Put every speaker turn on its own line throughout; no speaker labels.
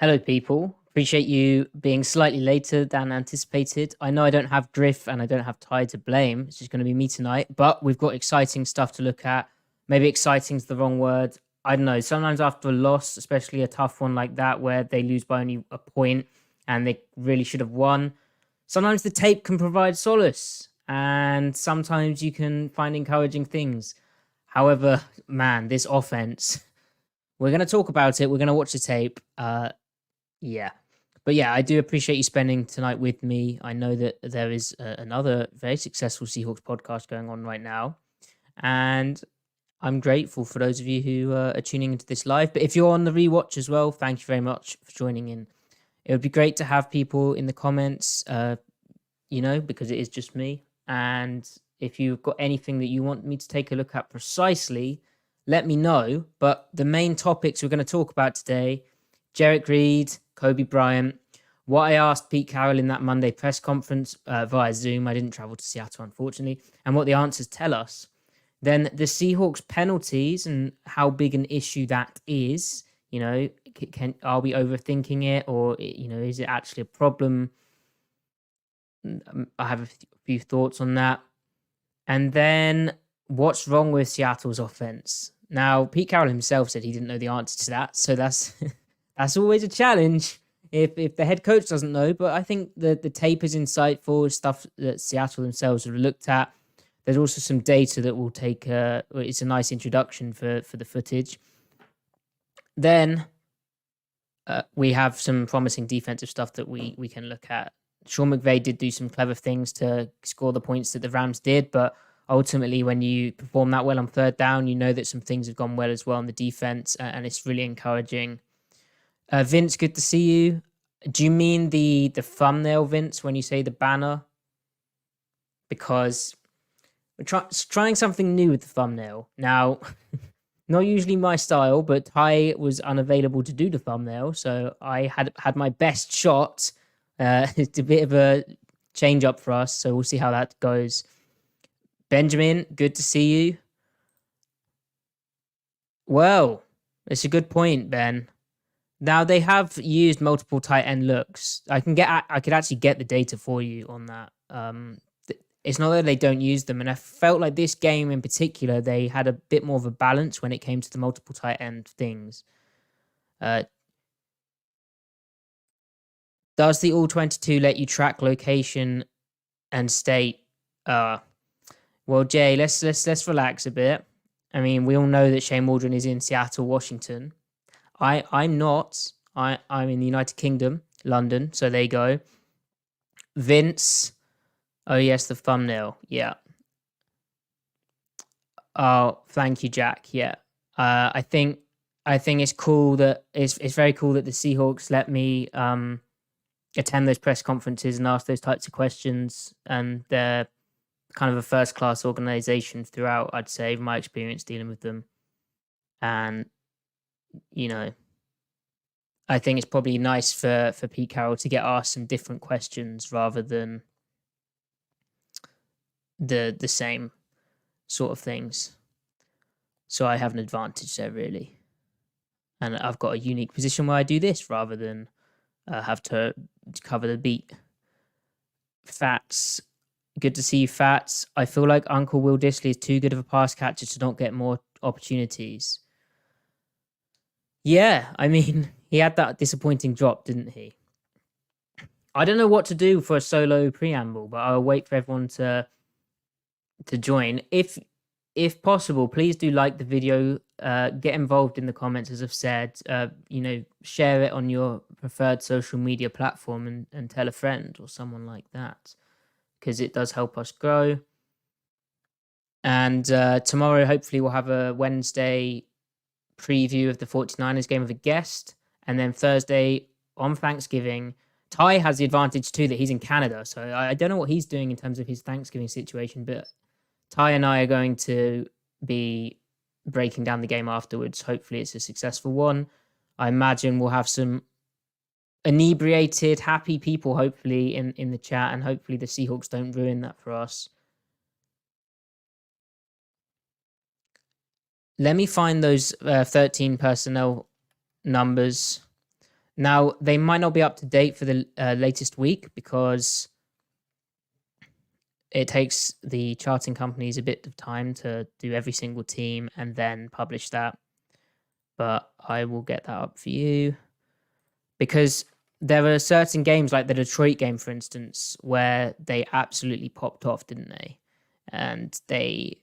Hello, people. Appreciate you being slightly later than anticipated. I know I don't have Griff and I don't have Ty to blame. It's just going to be me tonight, but we've got exciting stuff to look at. Maybe exciting's the wrong word. I don't know. Sometimes after a loss, especially a tough one like that, where they lose by only a point and they really should have won, sometimes the tape can provide solace and sometimes you can find encouraging things. However, man, this offense, we're going to talk about it. We're going to watch the tape. Yeah. But yeah, I do appreciate you spending tonight with me. I know that there is another very successful Seahawks podcast going on right now. And I'm grateful for those of you who are tuning into this live. But if you're on the rewatch as well, thank you very much for joining in. It would be great to have people in the comments, because it is just me. And if you've got anything that you want me to take a look at precisely, let me know. But the main topics we're going to talk about today: Jarek Reed, Kobe Bryant, what I asked Pete Carroll in that Monday press conference via Zoom. I didn't travel to Seattle, unfortunately, and what the answers tell us. Then the Seahawks penalties and how big an issue that is. Are we overthinking it, or is it actually a problem? I have a few thoughts on that. And then what's wrong with Seattle's offense? Now, Pete Carroll himself said he didn't know the answer to that, so that's that's always a challenge if the head coach doesn't know. But I think the tape is insightful, stuff that Seattle themselves have looked at. There's also some data that will take. It's a nice introduction for the footage. Then we have some promising defensive stuff that we can look at. Sean McVay did do some clever things to score the points that the Rams did, but ultimately, when you perform that well on third down, you know that some things have gone well as well on the defense, and it's really encouraging. Vince, good to see you. Do you mean the thumbnail, Vince, when you say the banner? Because we're trying something new with the thumbnail. Now, not usually my style, but Ty was unavailable to do the thumbnail, so I had my best shot. It's a bit of a change up for us, so we'll see how that goes. Benjamin, good to see you. Well, it's a good point, Ben. Now they have used multiple tight end looks. I could actually get the data for you on that. It's not that they don't use them, and I felt like this game in particular, they had a bit more of a balance when it came to the multiple tight end things. Does the All 22 let you track location and state? Well, Jay, let's relax a bit. I mean, we all know that Shane Waldron is in Seattle, Washington. I'm not. I'm in the United Kingdom, London. So there you go. Vince. Oh yes, the thumbnail. Yeah. Oh, thank you, Jack. Yeah. I think it's cool that it's very cool that the Seahawks let me attend those press conferences and ask those types of questions, and they're kind of a first class organization throughout, I'd say, my experience dealing with them. And I think it's probably nice for Pete Carroll to get asked some different questions rather than the same sort of things. So I have an advantage there, really. And I've got a unique position where I do this rather than have to cover the beat. Fats, good to see you, Fats. I feel like Uncle Will Dissly is too good of a pass catcher to not get more opportunities. Yeah, I mean, he had that disappointing drop, didn't he? I don't know what to do for a solo preamble, but I'll wait for everyone to join. If possible, please do like the video. Get involved in the comments, as I've said. Share it on your preferred social media platform and tell a friend or someone like that, because it does help us grow. And tomorrow, hopefully, we'll have a Wednesday preview of the 49ers game with a guest. And then Thursday on Thanksgiving, Ty has the advantage too that he's in Canada. So I don't know what he's doing in terms of his Thanksgiving situation, but Ty and I are going to be breaking down the game afterwards. Hopefully it's a successful one. I imagine we'll have some inebriated, happy people, hopefully, in the chat, and hopefully the Seahawks don't ruin that for us. Let me find those 13 personnel numbers. Now, they might not be up to date for the latest week because it takes the charting companies a bit of time to do every single team and then publish that. But I will get that up for you because there are certain games like the Detroit game, for instance, where they absolutely popped off, didn't they? And they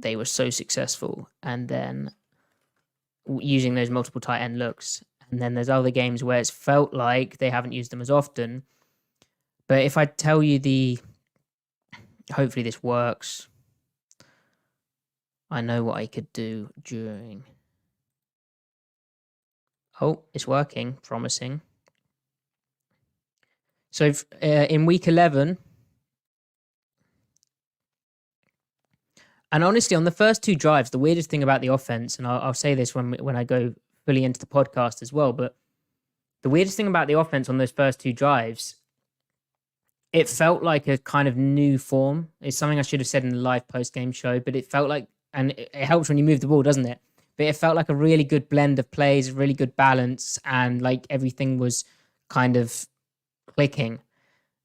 were so successful. And then using those multiple tight end looks. And then there's other games where it's felt like they haven't used them as often. But if I tell you hopefully this works. I know what I could do during. Oh, it's working. Promising. So in week 11, and honestly, on the first two drives, the weirdest thing about the offense, and I'll say this when I go fully into the podcast as well, but the weirdest thing about the offense on those first two drives, it felt like a kind of new form. It's something I should have said in the live post-game show, but it felt like, and it helps when you move the ball, doesn't it? But it felt like a really good blend of plays, a really good balance, and like everything was kind of clicking.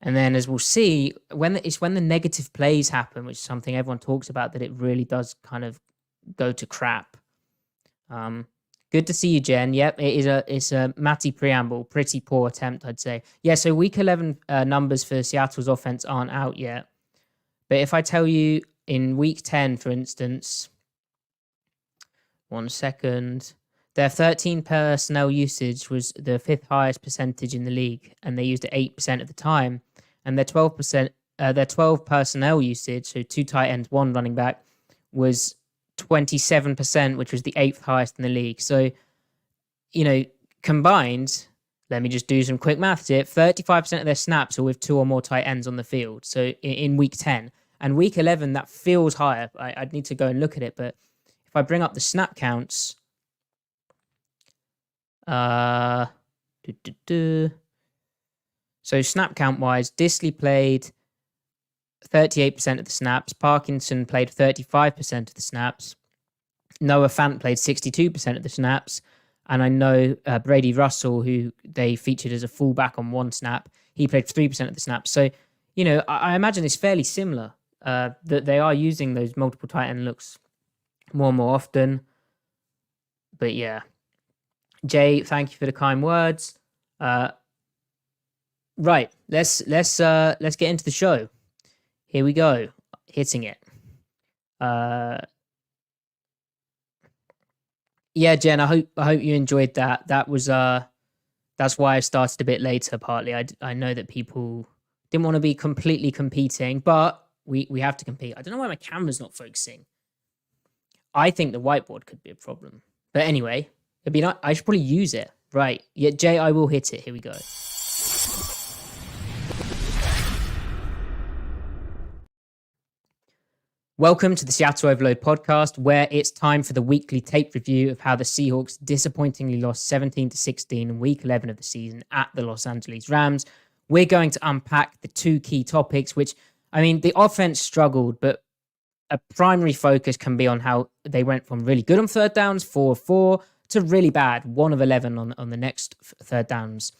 And then, as we'll see, when the negative plays happen, which is something everyone talks about, that it really does kind of go to crap. Good to see you, Jen. Yep, it's a Matty preamble. Pretty poor attempt, I'd say. Yeah, so week 11 numbers for Seattle's offense aren't out yet. But if I tell you in week 10, for instance, 1 second, their 13 personnel usage was the 5th highest percentage in the league, and they used it 8% of the time. And their 12 personnel usage, so 2 tight ends, 1 running back, was 27%, which was the 8th highest in the league. So, combined, let me just do some quick maths here, 35% of their snaps are with 2 or more tight ends on the field. So in week 10 and week 11, that feels higher. I'd need to go and look at it, but if I bring up the snap counts, so snap count wise, Disley played 38% of the snaps. Parkinson played 35% of the snaps. Noah Fant played 62% of the snaps. And I know Brady Russell, who they featured as a fullback on 1 snap, he played 3% of the snaps. So, I imagine it's fairly similar, that they are using those multiple tight end looks more and more often. But yeah. Jay, thank you for the kind words. Right, let's get into the show. Here we go, hitting it. Yeah, Jen, I hope you enjoyed that. That was that's why I started a bit later. Partly, I know that people didn't want to be completely competing, but we have to compete. I don't know why my camera's not focusing. I think the whiteboard could be a problem, but anyway, it'd be nice. I should probably use it. Right, yeah, Jay, I will hit it. Here we go. Welcome to the Seattle Overload podcast, where it's time for the weekly tape review of how the Seahawks disappointingly lost 17-16 in week 11 of the season at the Los Angeles Rams. We're going to unpack the 2 key topics, which, the offense struggled, but a primary focus can be on how they went from really good on third downs, 4-4, to really bad, 1 of 11 on the next third downs.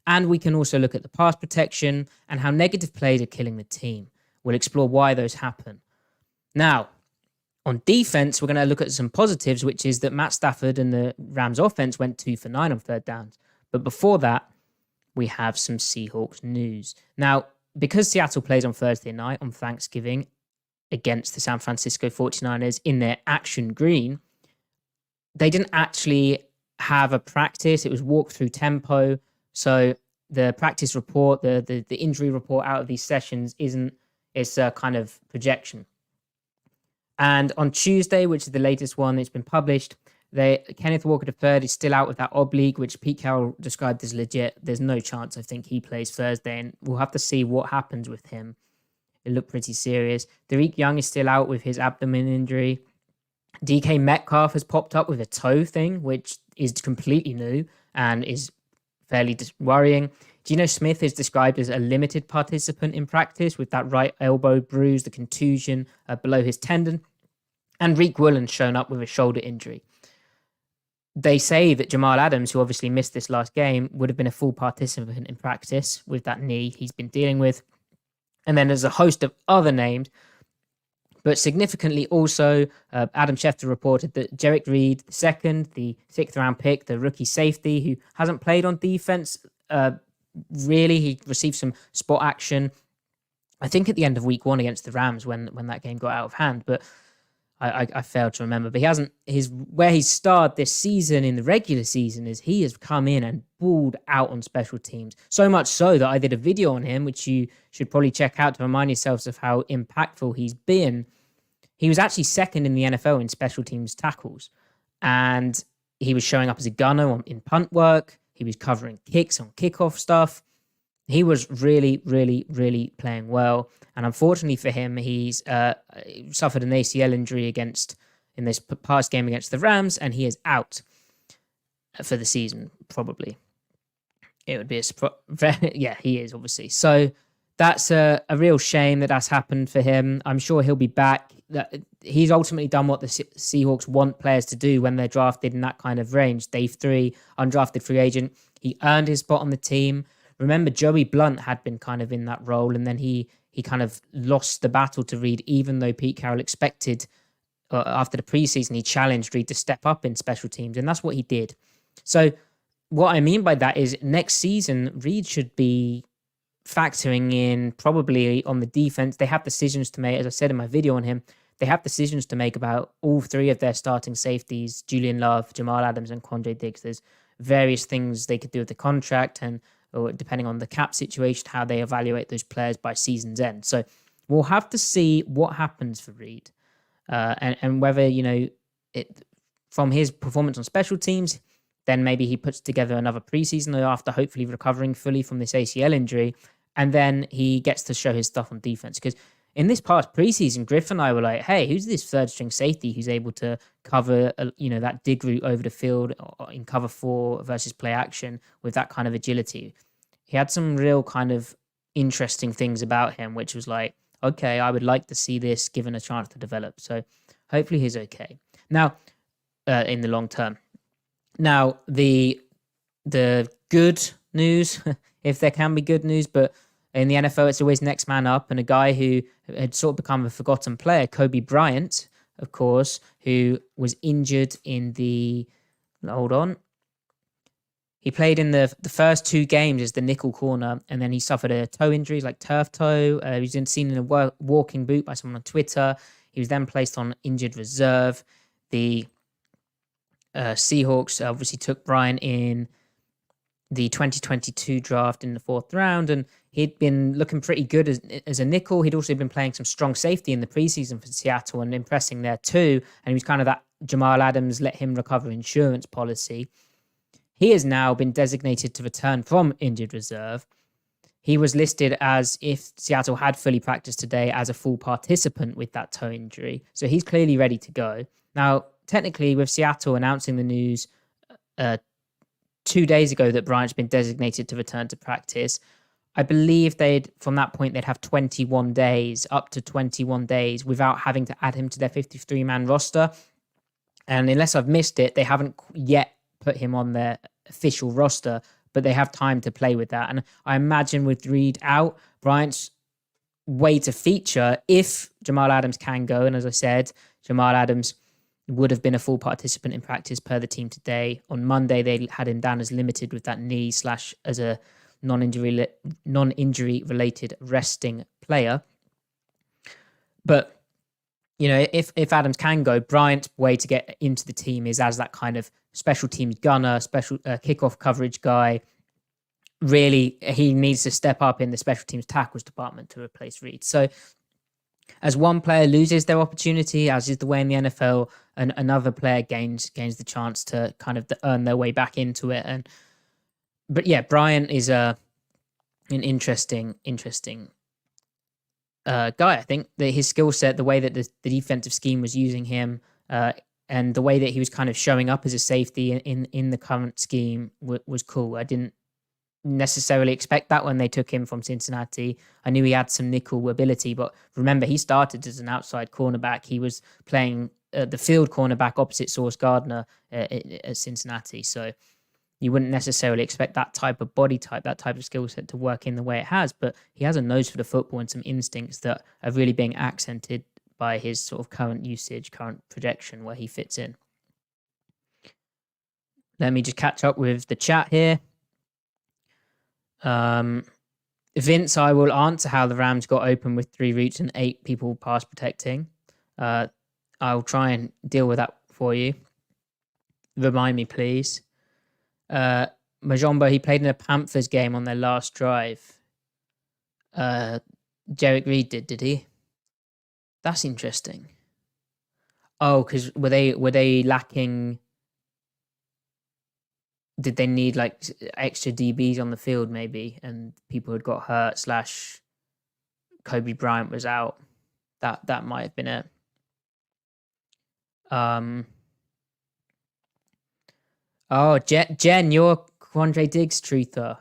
And we can also look at the pass protection and how negative plays are killing the team. We'll explore why those happen. Now, on defense, we're going to look at some positives, which is that Matt Stafford and the Rams offense went 2 for 9 on third downs. But before that, we have some Seahawks news. Now, because Seattle plays on Thursday night on Thanksgiving against the San Francisco 49ers in their action green, they didn't actually have a practice. It was walk-through tempo. So the practice report, the injury report out of these sessions it's a kind of projection. And on Tuesday, which is the latest one that's been published, Kenneth Walker III is still out with that oblique, which Pete Carroll described as legit. There's no chance, I think, he plays Thursday, and we'll have to see what happens with him. It looked pretty serious. Derek Young is still out with his abdomen injury. DK Metcalf has popped up with a toe thing, which is completely new and is fairly worrying. Geno Smith is described as a limited participant in practice with that right elbow bruise, the contusion below his tendon. And Reek Woolen's shown up with a shoulder injury. They say that Jamal Adams, who obviously missed this last game, would have been a full participant in practice with that knee he's been dealing with. And then there's a host of other names. But significantly also, Adam Schefter reported that Jerick Reed, the second, the 6th-round pick, the rookie safety, who hasn't played on defense, really, he received some spot action, I think at the end of week 1 against the Rams when that game got out of hand. But I failed to remember. But he hasn't, where he's starred this season in the regular season is he has come in and balled out on special teams. So much so that I did a video on him, which you should probably check out to remind yourselves of how impactful he's been. He was actually second in the NFL in special teams tackles. And he was showing up as a gunner in punt work. He was covering kicks on kickoff stuff. He was really, really, really playing well. And unfortunately for him, he's suffered an ACL injury in this past game against the Rams, and he is out for the season, probably. It would be a surprise. Yeah, he is, obviously. So that's a real shame that that's happened for him. I'm sure he'll be back. He's ultimately done what the Seahawks want players to do when they're drafted in that kind of range. Day 3, undrafted free agent. He earned his spot on the team. Remember, Joey Blunt had been kind of in that role, and then he kind of lost the battle to Reed, even though Pete Carroll expected, after the preseason, he challenged Reed to step up in special teams, and that's what he did. So what I mean by that is next season, Reed should be factoring in probably on the defense. They have decisions to make, as I said in my video on him, they have decisions to make about all 3 of their starting safeties, Julian Love, Jamal Adams, and Quandre Diggs. There's various things they could do with the contract, and or depending on the cap situation, how they evaluate those players by season's end. So we'll have to see what happens for Reed, and whether, from his performance on special teams, then maybe he puts together another preseason after hopefully recovering fully from this ACL injury, and then he gets to show his stuff on defense. Because in this past preseason, Griffin and I were like, hey, who's this 3rd-string safety who's able to cover, that dig route over the field in cover 4 versus play action with that kind of agility? He had some real kind of interesting things about him, which was like, okay, I would like to see this given a chance to develop. So hopefully he's okay. Now, in the long term. Now, the good news, if there can be good news, but in the NFL, it's always next man up. And a guy who had sort of become a forgotten player, Kobe Bryant, of course, who was injured in he played in the first 2 games as the nickel corner, and then he suffered a toe injury, like turf toe. He was seen in a walking boot by someone on Twitter. He was then placed on injured reserve. The Seahawks obviously took Bryant in the 2022 draft in the 4th round, and he'd been looking pretty good as a nickel. He'd also been playing some strong safety in the preseason for Seattle and impressing there too. And he was kind of that Jamal Adams let him recover insurance policy. He has now been designated to return from injured reserve. He was listed as, if Seattle had fully practiced today, as a full participant with that toe injury. So he's clearly ready to go. Now, technically, with Seattle announcing the news 2 days ago that Bryant's been designated to return to practice, I believe from that point, they'd have 21 days, up to 21 days, without having to add him to their 53-man roster. And unless I've missed it, they haven't yet put him on their official roster, but they have time to play with that. And I imagine with Reed out, Bryant's way to feature if Jamal Adams can go. And as I said, Jamal Adams would have been a full participant in practice per the team today. On Monday, they had him down as limited with that knee / as a non-injury related resting player. But if Adams can go, Bryant's way to get into the team is as that kind of special teams gunner, special kickoff coverage guy. Really, he needs to step up in the special teams tackles department to replace Reed. So as one player loses their opportunity, as is the way in the NFL, and another player gains the chance to kind of earn their way back into it. But yeah, Bryant is an interesting guy. I think that his skill set, the way that the defensive scheme was using him, and the way that he was kind of showing up as a safety in the current scheme was cool. I didn't necessarily expect that when they took him from Cincinnati. I knew he had some nickel ability, but remember, he started as an outside cornerback. He was playing the field cornerback opposite Sauce Gardner at Cincinnati. So you wouldn't necessarily expect that type of body type, that type of skill set to work in the way it has. But he has a nose for the football and some instincts that are really being accented by his sort of current usage, current projection, where he fits in. Let me just catch up with the chat here. Vince, I will answer how the Rams got open with 3 routes and 8 people pass protecting. I'll try and deal with that for you. Remind me, please. Majombo, he played in a Panthers game on their last drive. Jarek Reed did he? That's interesting. Oh, because were they lacking? Did they need like extra DBs on the field maybe, and people had got hurt / Kobe Bryant was out? That might have been it. Oh, Jen, you're Quandre Diggs truther.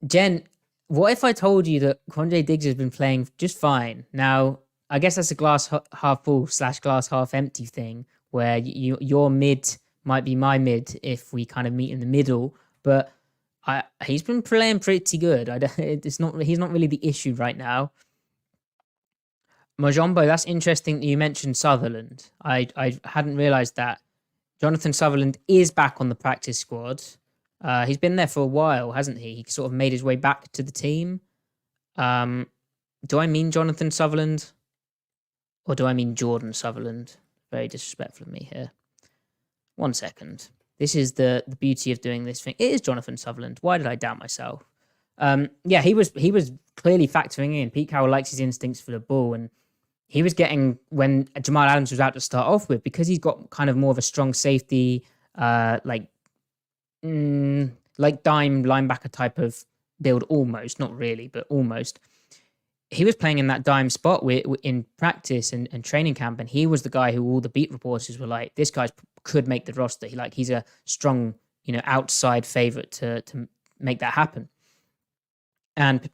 Jen, what if I told you that Quandre Diggs has been playing just fine? Now, I guess that's a glass half full / glass half empty thing, where your mid might be my mid if we kind of meet in the middle. But he's been playing pretty good. He's not really the issue right now. Majombo, that's interesting that you mentioned Sutherland. I hadn't realised that. Jonathan Sutherland is back on the practice squad. He's been there for a while, hasn't he? He sort of made his way back to the team. Do I mean Jonathan Sutherland? Or do I mean Jordan Sutherland? Very disrespectful of me here. 1 second. This is the beauty of doing this thing. It is Jonathan Sutherland. Why did I doubt myself? Yeah, he was clearly factoring in. Pete Carroll likes his instincts for the ball, and he was getting, when Jamal Adams was out to start off with, because he's got kind of more of a strong safety, like dime linebacker type of build, almost, not really, but almost. He was playing in that dime spot in practice and training camp, and he was the guy who all the beat reporters were like, this guy could make the roster. He's a strong, outside favorite to make that happen. And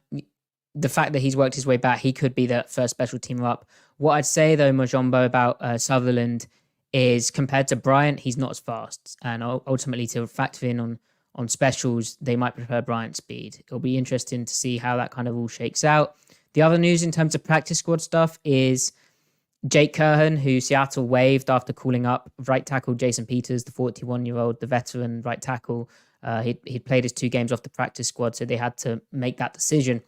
the fact that he's worked his way back, he could be the first special teamer up. What I'd say, though, Majombo, about Sutherland is, compared to Bryant, he's not as fast. And ultimately, to factor in on specials, they might prefer Bryant's speed. It'll be interesting to see how that kind of all shakes out. The other news in terms of practice squad stuff is Jake Curhan, who Seattle waived after calling up right tackle Jason Peters, the 41-year-old, the veteran right tackle. He'd played his 2 games off the practice squad, so they had to make that decision.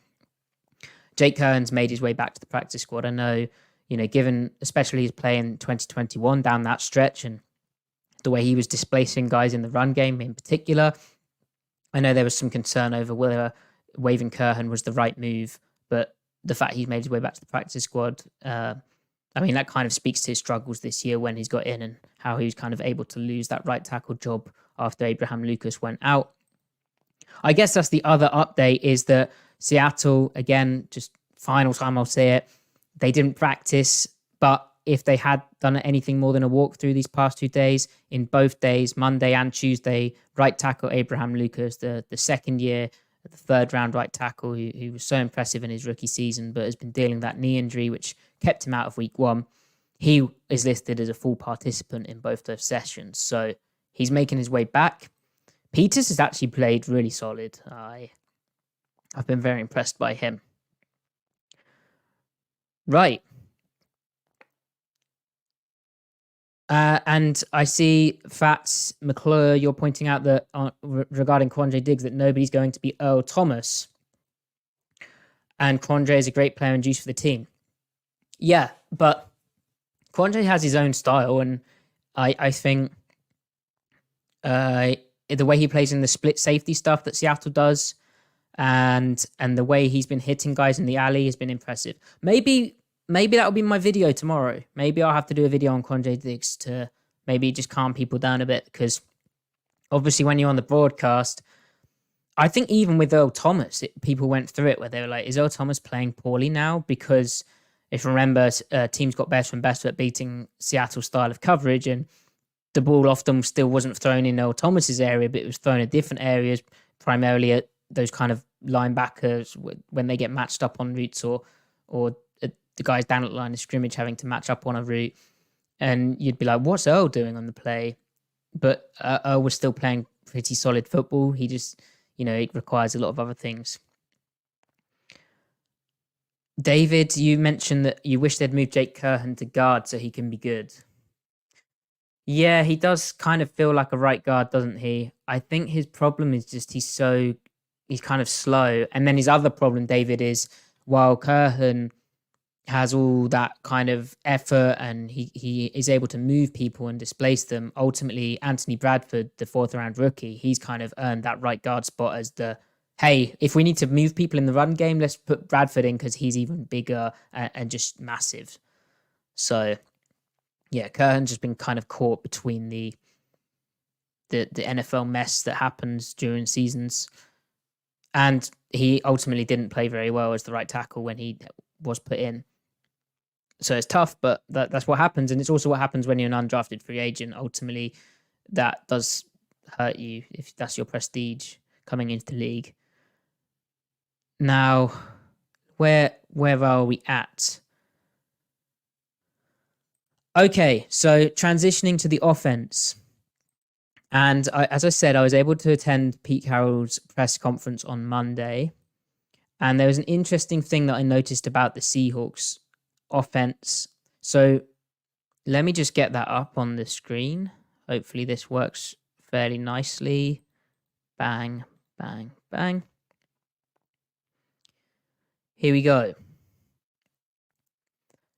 Jake Curhan's made his way back to the practice squad. I know, given especially his play in 2021 down that stretch and the way he was displacing guys in the run game in particular, I know there was some concern over whether waiving Curhan was the right move, but the fact he's made his way back to the practice squad, that kind of speaks to his struggles this year when he's got in and how he was kind of able to lose that right tackle job after Abraham Lucas went out. I guess that's the other update, is that Seattle, again, just final time I'll say it, they didn't practice, but if they had done anything more than a walkthrough these past 2 days, in both days, Monday and Tuesday, right tackle Abraham Lucas, the second year, the 3rd round right tackle, who was so impressive in his rookie season, but has been dealing that knee injury, which kept him out of week 1. He is listed as a full participant in both those sessions. So he's making his way back. Peters has actually played really solid. I've been very impressed by him. Right. And I see Fats McClure, you're pointing out that regarding Quandre Diggs, that nobody's going to be Earl Thomas. And Quandre is a great player and juice for the team. Yeah, but Quandre has his own style, and I think the way he plays in the split safety stuff that Seattle does, and the way he's been hitting guys in the alley has been impressive. Maybe that'll be my video tomorrow. Maybe I'll have to do a video on Quandre Diggs to maybe just calm people down a bit, because obviously when you're on the broadcast, I think even with Earl Thomas, people went through it where they were like, is Earl Thomas playing poorly now? Because if you remember, teams got better and better at beating Seattle's style of coverage, and the ball often still wasn't thrown in Earl Thomas's area, but it was thrown at different areas, primarily at those kind of linebackers when they get matched up on routes, or the guys down at the line of scrimmage having to match up on a route. And you'd be like, what's Earl doing on the play? But Earl was still playing pretty solid football. He just, it requires a lot of other things. David, you mentioned that you wish they'd moved Jake Curhan to guard so he can be good. Yeah, he does kind of feel like a right guard, doesn't he? I think his problem is just he's kind of slow. And then his other problem, David, is while Curhan has all that kind of effort and he is able to move people and displace them, ultimately Anthony Bradford, the 4th round rookie, he's kind of earned that right guard spot as hey, if we need to move people in the run game, let's put Bradford in because he's even bigger and just massive. So, yeah, Curhan's just been kind of caught between the NFL mess that happens during seasons. And he ultimately didn't play very well as the right tackle when he was put in. So it's tough, but that's what happens. And it's also what happens when you're an undrafted free agent. Ultimately, that does hurt you if that's your prestige coming into the league. Now, where are we at? Okay, so transitioning to the offense. And as I said, I was able to attend Pete Carroll's press conference on Monday. And there was an interesting thing that I noticed about the Seahawks offense. So let me just get that up on the screen. Hopefully this works fairly nicely. Bang, bang, bang. Here we go.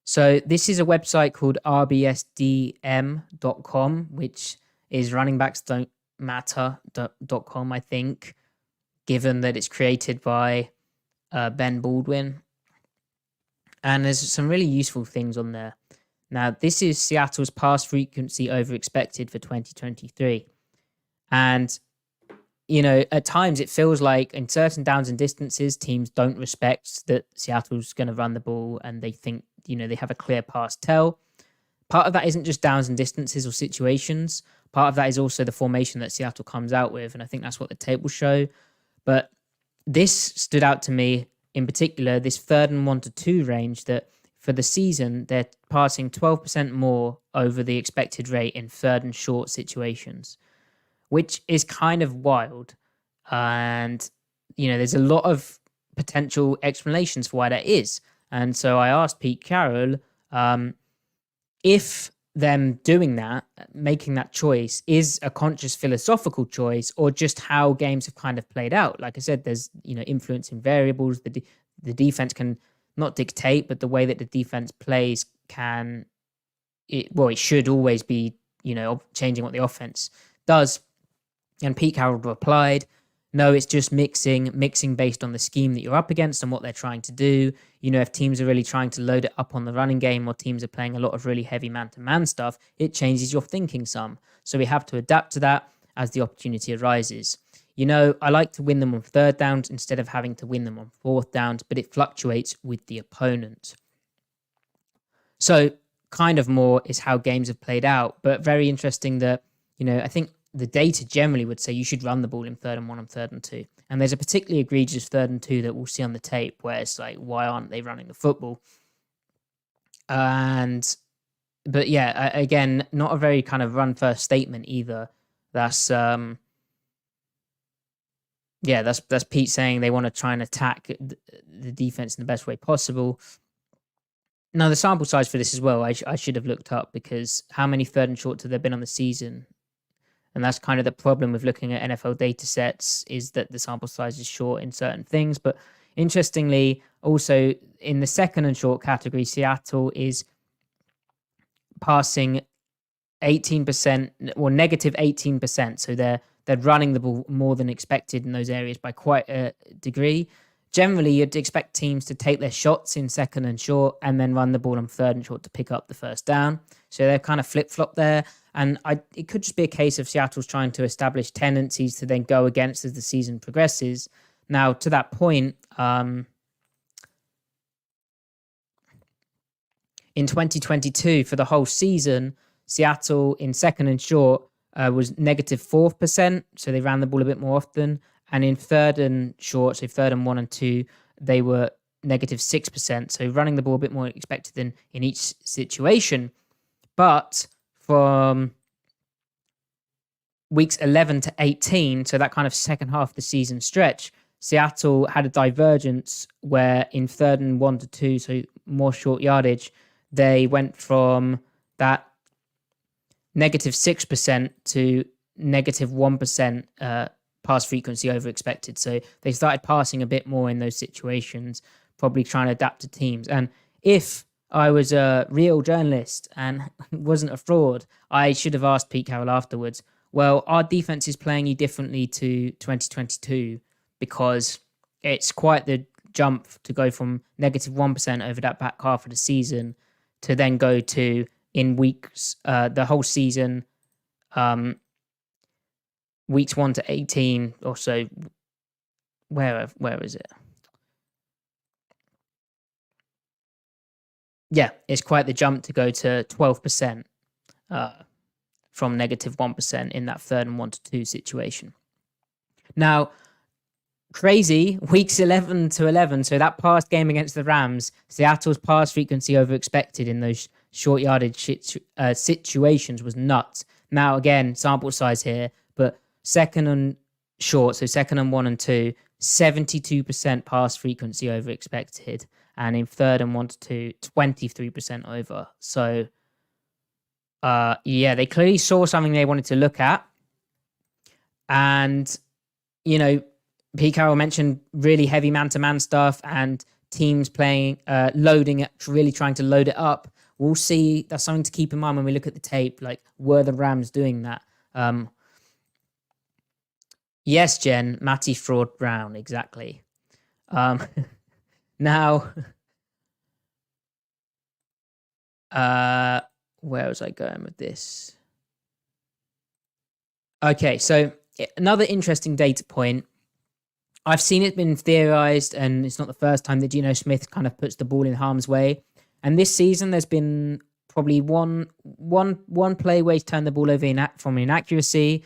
So this is a website called rbsdm.com, which is runningbacks.don't-matter.com, I think, given that it's created by Ben Baldwin. And there's some really useful things on there. Now, this is Seattle's pass frequency over expected for 2023. And, at times it feels like in certain downs and distances, teams don't respect that Seattle's going to run the ball and they think, they have a clear pass tell. Part of that isn't just downs and distances or situations. Part of that is also the formation that Seattle comes out with. And I think that's what the tables show. But this stood out to me in particular, this 3rd and 1 to 2 range, that for the season, they're passing 12% more over the expected rate in 3rd and short situations, which is kind of wild. And, there's a lot of potential explanations for why that is. And so I asked Pete Carroll if them doing that, making that choice, is a conscious philosophical choice or just how games have kind of played out. Like I said, there's, influencing variables. The defense can not dictate, but the way that the defense plays it should always be, changing what the offense does. And Pete Carroll replied, no, it's just mixing based on the scheme that you're up against and what they're trying to do. If teams are really trying to load it up on the running game or teams are playing a lot of really heavy man-to-man stuff, it changes your thinking some. So we have to adapt to that as the opportunity arises. I like to win them on 3rd downs instead of having to win them on 4th downs, but it fluctuates with the opponent. So kind of more is how games have played out, but very interesting that, I think the data generally would say you should run the ball in 3rd and 1 and 3rd and 2. And there's a particularly egregious 3rd and 2 that we'll see on the tape where it's like, why aren't they running the football? But yeah, again, not a very kind of run first statement either. That's Pete saying they want to try and attack the defense in the best way possible. Now, the sample size for this as well, I should have looked up, because how many 3rd and shorts have there been on the season? And that's kind of the problem with looking at NFL data sets, is that the sample size is short in certain things. But interestingly, also in the 2nd and short category, Seattle is passing 18% or negative 18%. So they're running the ball more than expected in those areas by quite a degree. Generally, you'd expect teams to take their shots in 2nd and short and then run the ball on 3rd and short to pick up the 1st down. So they're kind of flip-flop there. And it could just be a case of Seattle's trying to establish tendencies to then go against as the season progresses. Now, to that point, in 2022, for the whole season, Seattle in 2nd and short was negative 4%. So they ran the ball a bit more often. And in 3rd and short, so 3rd and 1 and 2, they were negative 6%. So running the ball a bit more expected than in each situation. But from weeks 11 to 18, so that kind of second half of the season stretch, Seattle had a divergence where in 3rd and 1 to 2, so more short yardage, they went from that -6% to -1% pass frequency over expected. So they started passing a bit more in those situations, probably trying to adapt to teams. And if I was a real journalist and wasn't a fraud, I should have asked Pete Carroll afterwards, well, our defense is playing you differently to 2022 because it's quite the jump to go from -1% over that back half of the season to then go to in weeks, the whole season, weeks 1 to 18 or so. Where is it? Yeah, it's quite the jump to go to 12% from -1% in that 3rd and 1 to 2 situation. Now, crazy, weeks 11 to 11. So that past game against the Rams, Seattle's pass frequency over expected in those short yardage situations was nuts. Now, again, sample size here, but second and short, so 2nd and 1 and 2, 72% pass frequency over expected. And in 3rd and 1 to 2, 23% over. So, yeah, they clearly saw something they wanted to look at. And, Pete Carroll mentioned really heavy man-to-man stuff and teams playing, loading it, really trying to load it up. We'll see. That's something to keep in mind when we look at the tape. Like, were the Rams doing that? Yes, Jen, Matty Fraud Brown, exactly. Now, where was I going with this? Okay, so another interesting data point. I've seen it been theorized, and it's not the first time that Geno Smith kind of puts the ball in harm's way. And this season, there's been probably one play where he's turned the ball over from inaccuracy,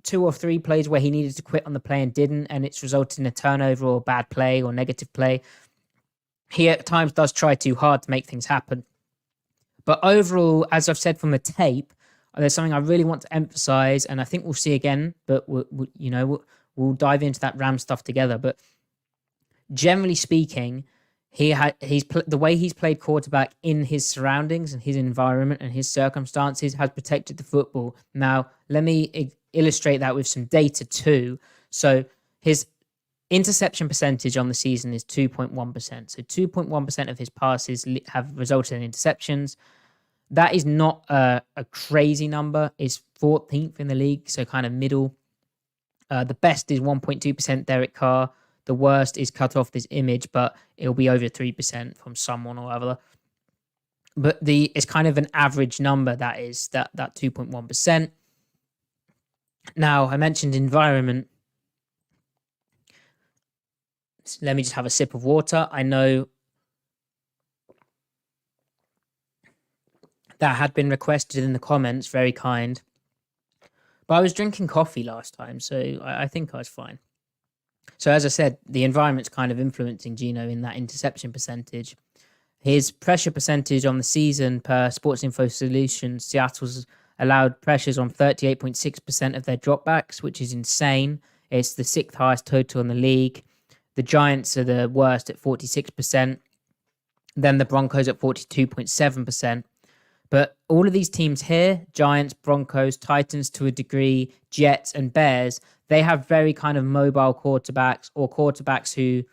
2 or 3 plays where he needed to quit on the play and didn't, and it's resulted in a turnover or bad play or negative play. He at times does try too hard to make things happen. But overall, as I've said from the tape, there's something I really want to emphasize, and I think we'll see again, but we'll dive into that Ram stuff together. But generally speaking, the way he's played quarterback in his surroundings and his environment and his circumstances has protected the football. Now, let me illustrate that with some data too. So his interception percentage on the season is 2.1%. So 2.1% of his passes have resulted in interceptions. That is not a crazy number. It's 14th in the league, so kind of middle. The best is 1.2% Derek Carr. The worst is cut off this image, but it'll be over 3% from someone or other. But it's kind of an average number, that is, that 2.1%. Now, I mentioned environment. Let me just have a sip of water. I know that had been requested in the comments, very kind. But I was drinking coffee last time, so I think I was fine. So as I said, the environment's kind of influencing Geno in that interception percentage. His pressure percentage on the season per Sports Info Solutions, Seattle's allowed pressures on 38.6% of their dropbacks, which is insane. It's the 6th highest total in the league. The Giants are the worst at 46%. Then the Broncos at 42.7%. But all of these teams here, Giants, Broncos, Titans to a degree, Jets and Bears, they have very kind of mobile quarterbacks or quarterbacks who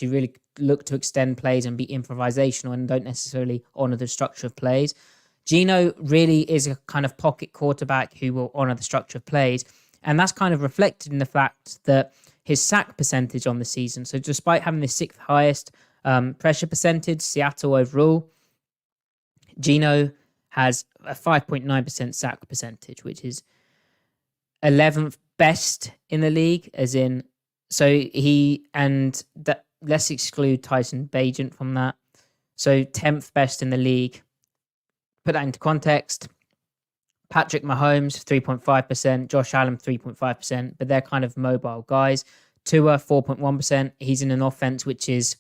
really look to extend plays and be improvisational and don't necessarily honor the structure of plays. Geno really is a kind of pocket quarterback who will honor the structure of plays. And that's kind of reflected in the fact that his sack percentage on the season, so despite having the 6th highest pressure percentage, Seattle overall, Geno has a 5.9% sack percentage, which is 11th best in the league, let's exclude Tyson Bagent from that. So 10th best in the league. Put that into context. Patrick Mahomes, 3.5%. Josh Allen, 3.5%. But they're kind of mobile guys. Tua, 4.1%. He's in an offense which is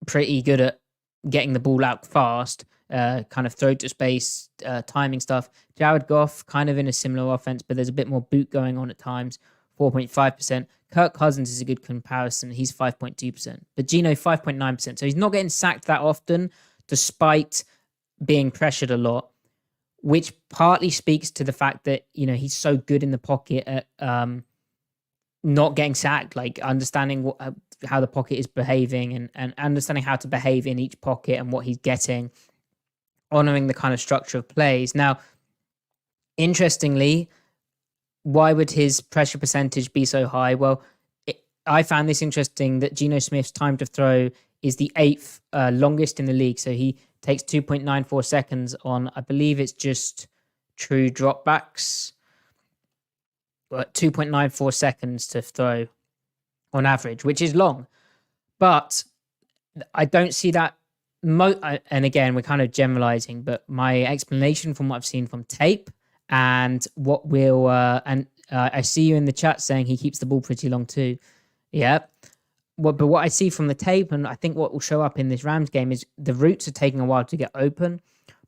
pretty good at getting the ball out fast, kind of throw to space, timing stuff. Jared Goff, kind of in a similar offense, but there's a bit more boot going on at times, 4.5%. Kirk Cousins is a good comparison. He's 5.2%. But Geno, 5.9%. So he's not getting sacked that often, despite being pressured a lot, which partly speaks to the fact that, he's so good in the pocket at not getting sacked, like understanding how the pocket is behaving and understanding how to behave in each pocket and what he's getting, honoring the kind of structure of plays. Now, interestingly, why would his pressure percentage be so high? Well, I found this interesting that Geno Smith's time to throw is the 8th longest in the league. So he takes 2.94 seconds on, I believe it's just true dropbacks, but 2.94 seconds to throw on average, which is long. But I don't see that. And again, we're kind of generalizing, but my explanation from what I've seen from tape and what will, I see you in the chat saying he keeps the ball pretty long too. Yeah. But what I see from the tape, and I think what will show up in this Rams game, is the routes are taking a while to get open.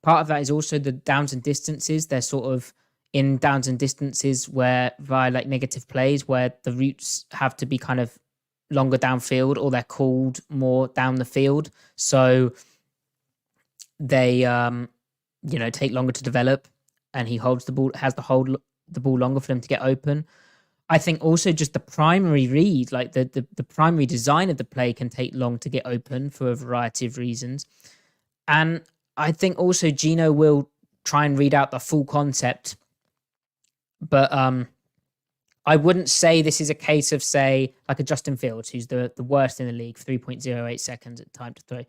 Part of that is also the downs and distances. They're sort of in downs and distances where via like negative plays where the routes have to be kind of longer downfield or they're called more down the field. So they, take longer to develop, and he holds the ball, has to hold the ball longer for them to get open. I think also just the primary read, like the primary design of the play can take long to get open for a variety of reasons. And I think also Geno will try and read out the full concept. But I wouldn't say this is a case of, say, like a Justin Fields, who's the worst in the league, 3.08 seconds at time to throw.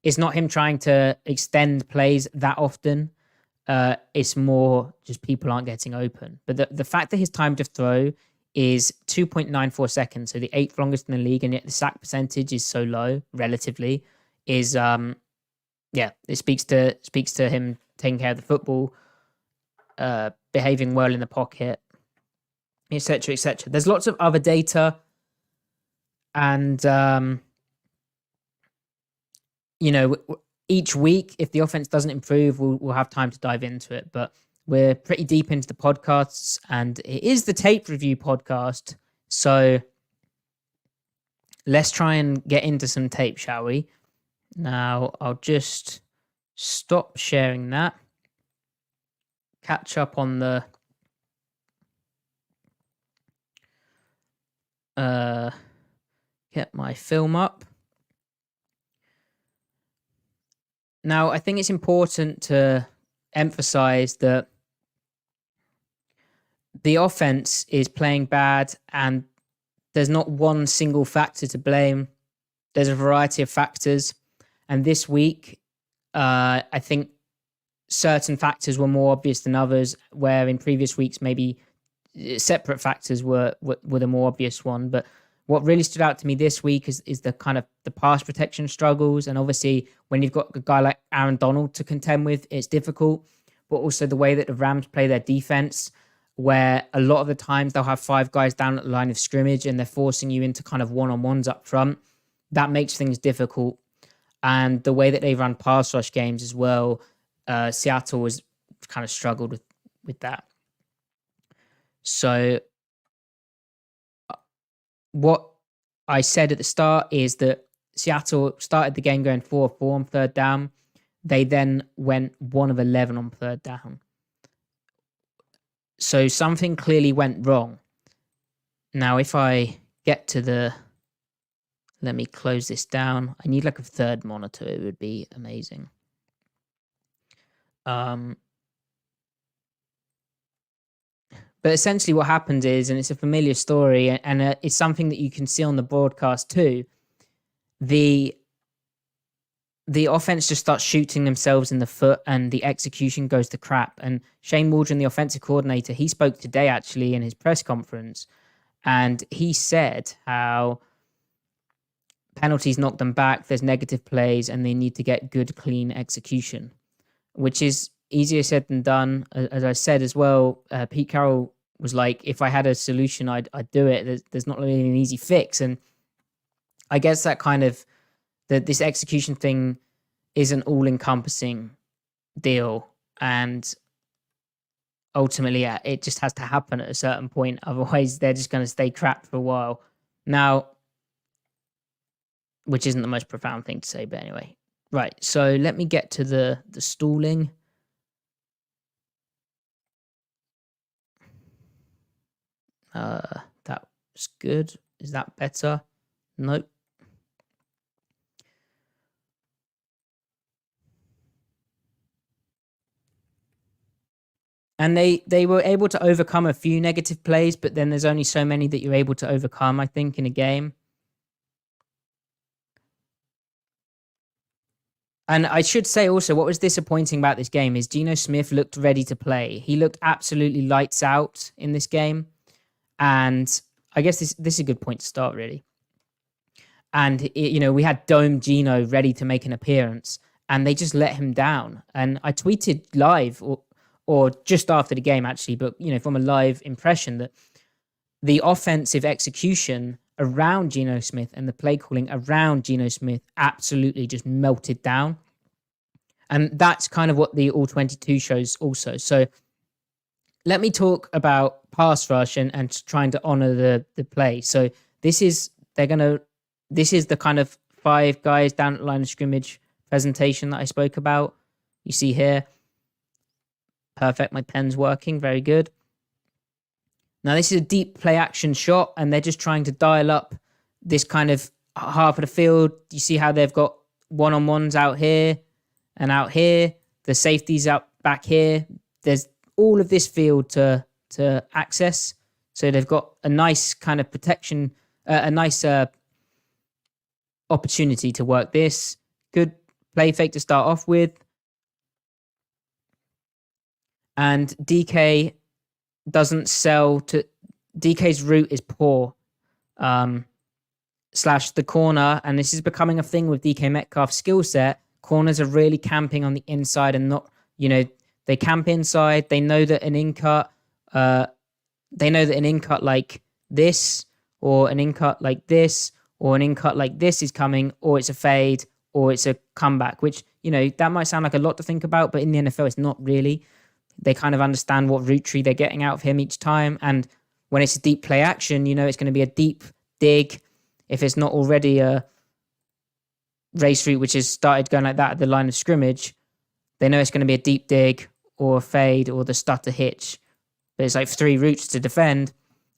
It's not him trying to extend plays that often. It's more just people aren't getting open. But the fact that his time to throw is 2.94 seconds, so the 8th longest in the league, and yet the sack percentage is so low relatively, is it speaks to him taking care of the football, behaving well in the pocket, etc., etc. There's lots of other data, and each week, if the offense doesn't improve, we'll have time to dive into it. But we're pretty deep into the podcasts, and it is the tape review podcast. So let's try and get into some tape, shall we? Now, I'll just stop sharing that. Catch up on the get my film up. Now, I think it's important to emphasize that the offense is playing bad, and there's not one single factor to blame. There's a variety of factors. And this week, I think certain factors were more obvious than others, where in previous weeks, maybe separate factors were the more obvious one. But what really stood out to me this week is the kind of the pass protection struggles. And obviously, when you've got a guy like Aaron Donald to contend with, it's difficult. But also the way that the Rams play their defense, where a lot of the times they'll have 5 guys down at the line of scrimmage and they're forcing you into kind of one-on-ones up front. That makes things difficult. And the way that they run pass rush games as well, Seattle was kind of struggled with that. So what I said at the start is that Seattle started the game going 4 of 4 on third down. They then went 1 of 11 on third down. So something clearly went wrong. Now, if I get to let me close this down. I need like a third monitor. It would be amazing. But essentially what happened is, and it's a familiar story, and it's something that you can see on the broadcast too, the offense just starts shooting themselves in the foot and the execution goes to crap. And Shane Waldron, the offensive coordinator, he spoke today actually in his press conference, and he said how penalties knock them back, there's negative plays, and they need to get good, clean execution, which is easier said than done. As I said as well, Pete Carroll was like, if I had a solution, I'd do it. There's not really an easy fix. And I guess that kind of, this execution thing is an all-encompassing deal, and ultimately, yeah, it just has to happen at a certain point. Otherwise, they're just going to stay crap for a while. Now, which isn't the most profound thing to say, but anyway. Right, so let me get to the stalling. That was good. Is that better? Nope. And they were able to overcome a few negative plays, but then there's only so many that you're able to overcome, I think, in a game. And I should say also, what was disappointing about this game is Geno Smith looked ready to play. He looked absolutely lights out in this game. And I guess this is a good point to start, really. And, we had Dome Geno ready to make an appearance, and they just let him down. And I tweeted live, or just after the game, actually, but, from a live impression, that the offensive execution around Geno Smith and the play calling around Geno Smith absolutely just melted down. And that's kind of what the All-22 shows also. So let me talk about pass rush and trying to honor the play. So this is the kind of 5 guys down at the line of scrimmage presentation that I spoke about. You see here. Perfect. My pen's working. Very good. Now, this is a deep play action shot, and they're just trying to dial up this kind of half of the field. You see how they've got one-on-ones out here and out here. The safeties up back here. There's all of this field to access. So they've got a nice kind of protection, a nice opportunity to work this. Good play fake to start off with. And DK doesn't sell to... DK's route is poor. Slash the corner, and this is becoming a thing with DK Metcalf's skill set. Corners are really camping on the inside and not, they camp inside. They know that an in-cut, like this, or an in-cut like this, or an in-cut like this is coming, or it's a fade, or it's a comeback, which, that might sound like a lot to think about, but in the NFL, it's not really. They kind of understand what route tree they're getting out of him each time. And when it's a deep play action, it's going to be a deep dig. If it's not already a race route which has started going like that at the line of scrimmage, they know it's going to be a deep dig or a fade or the stutter hitch. But it's like 3 routes to defend.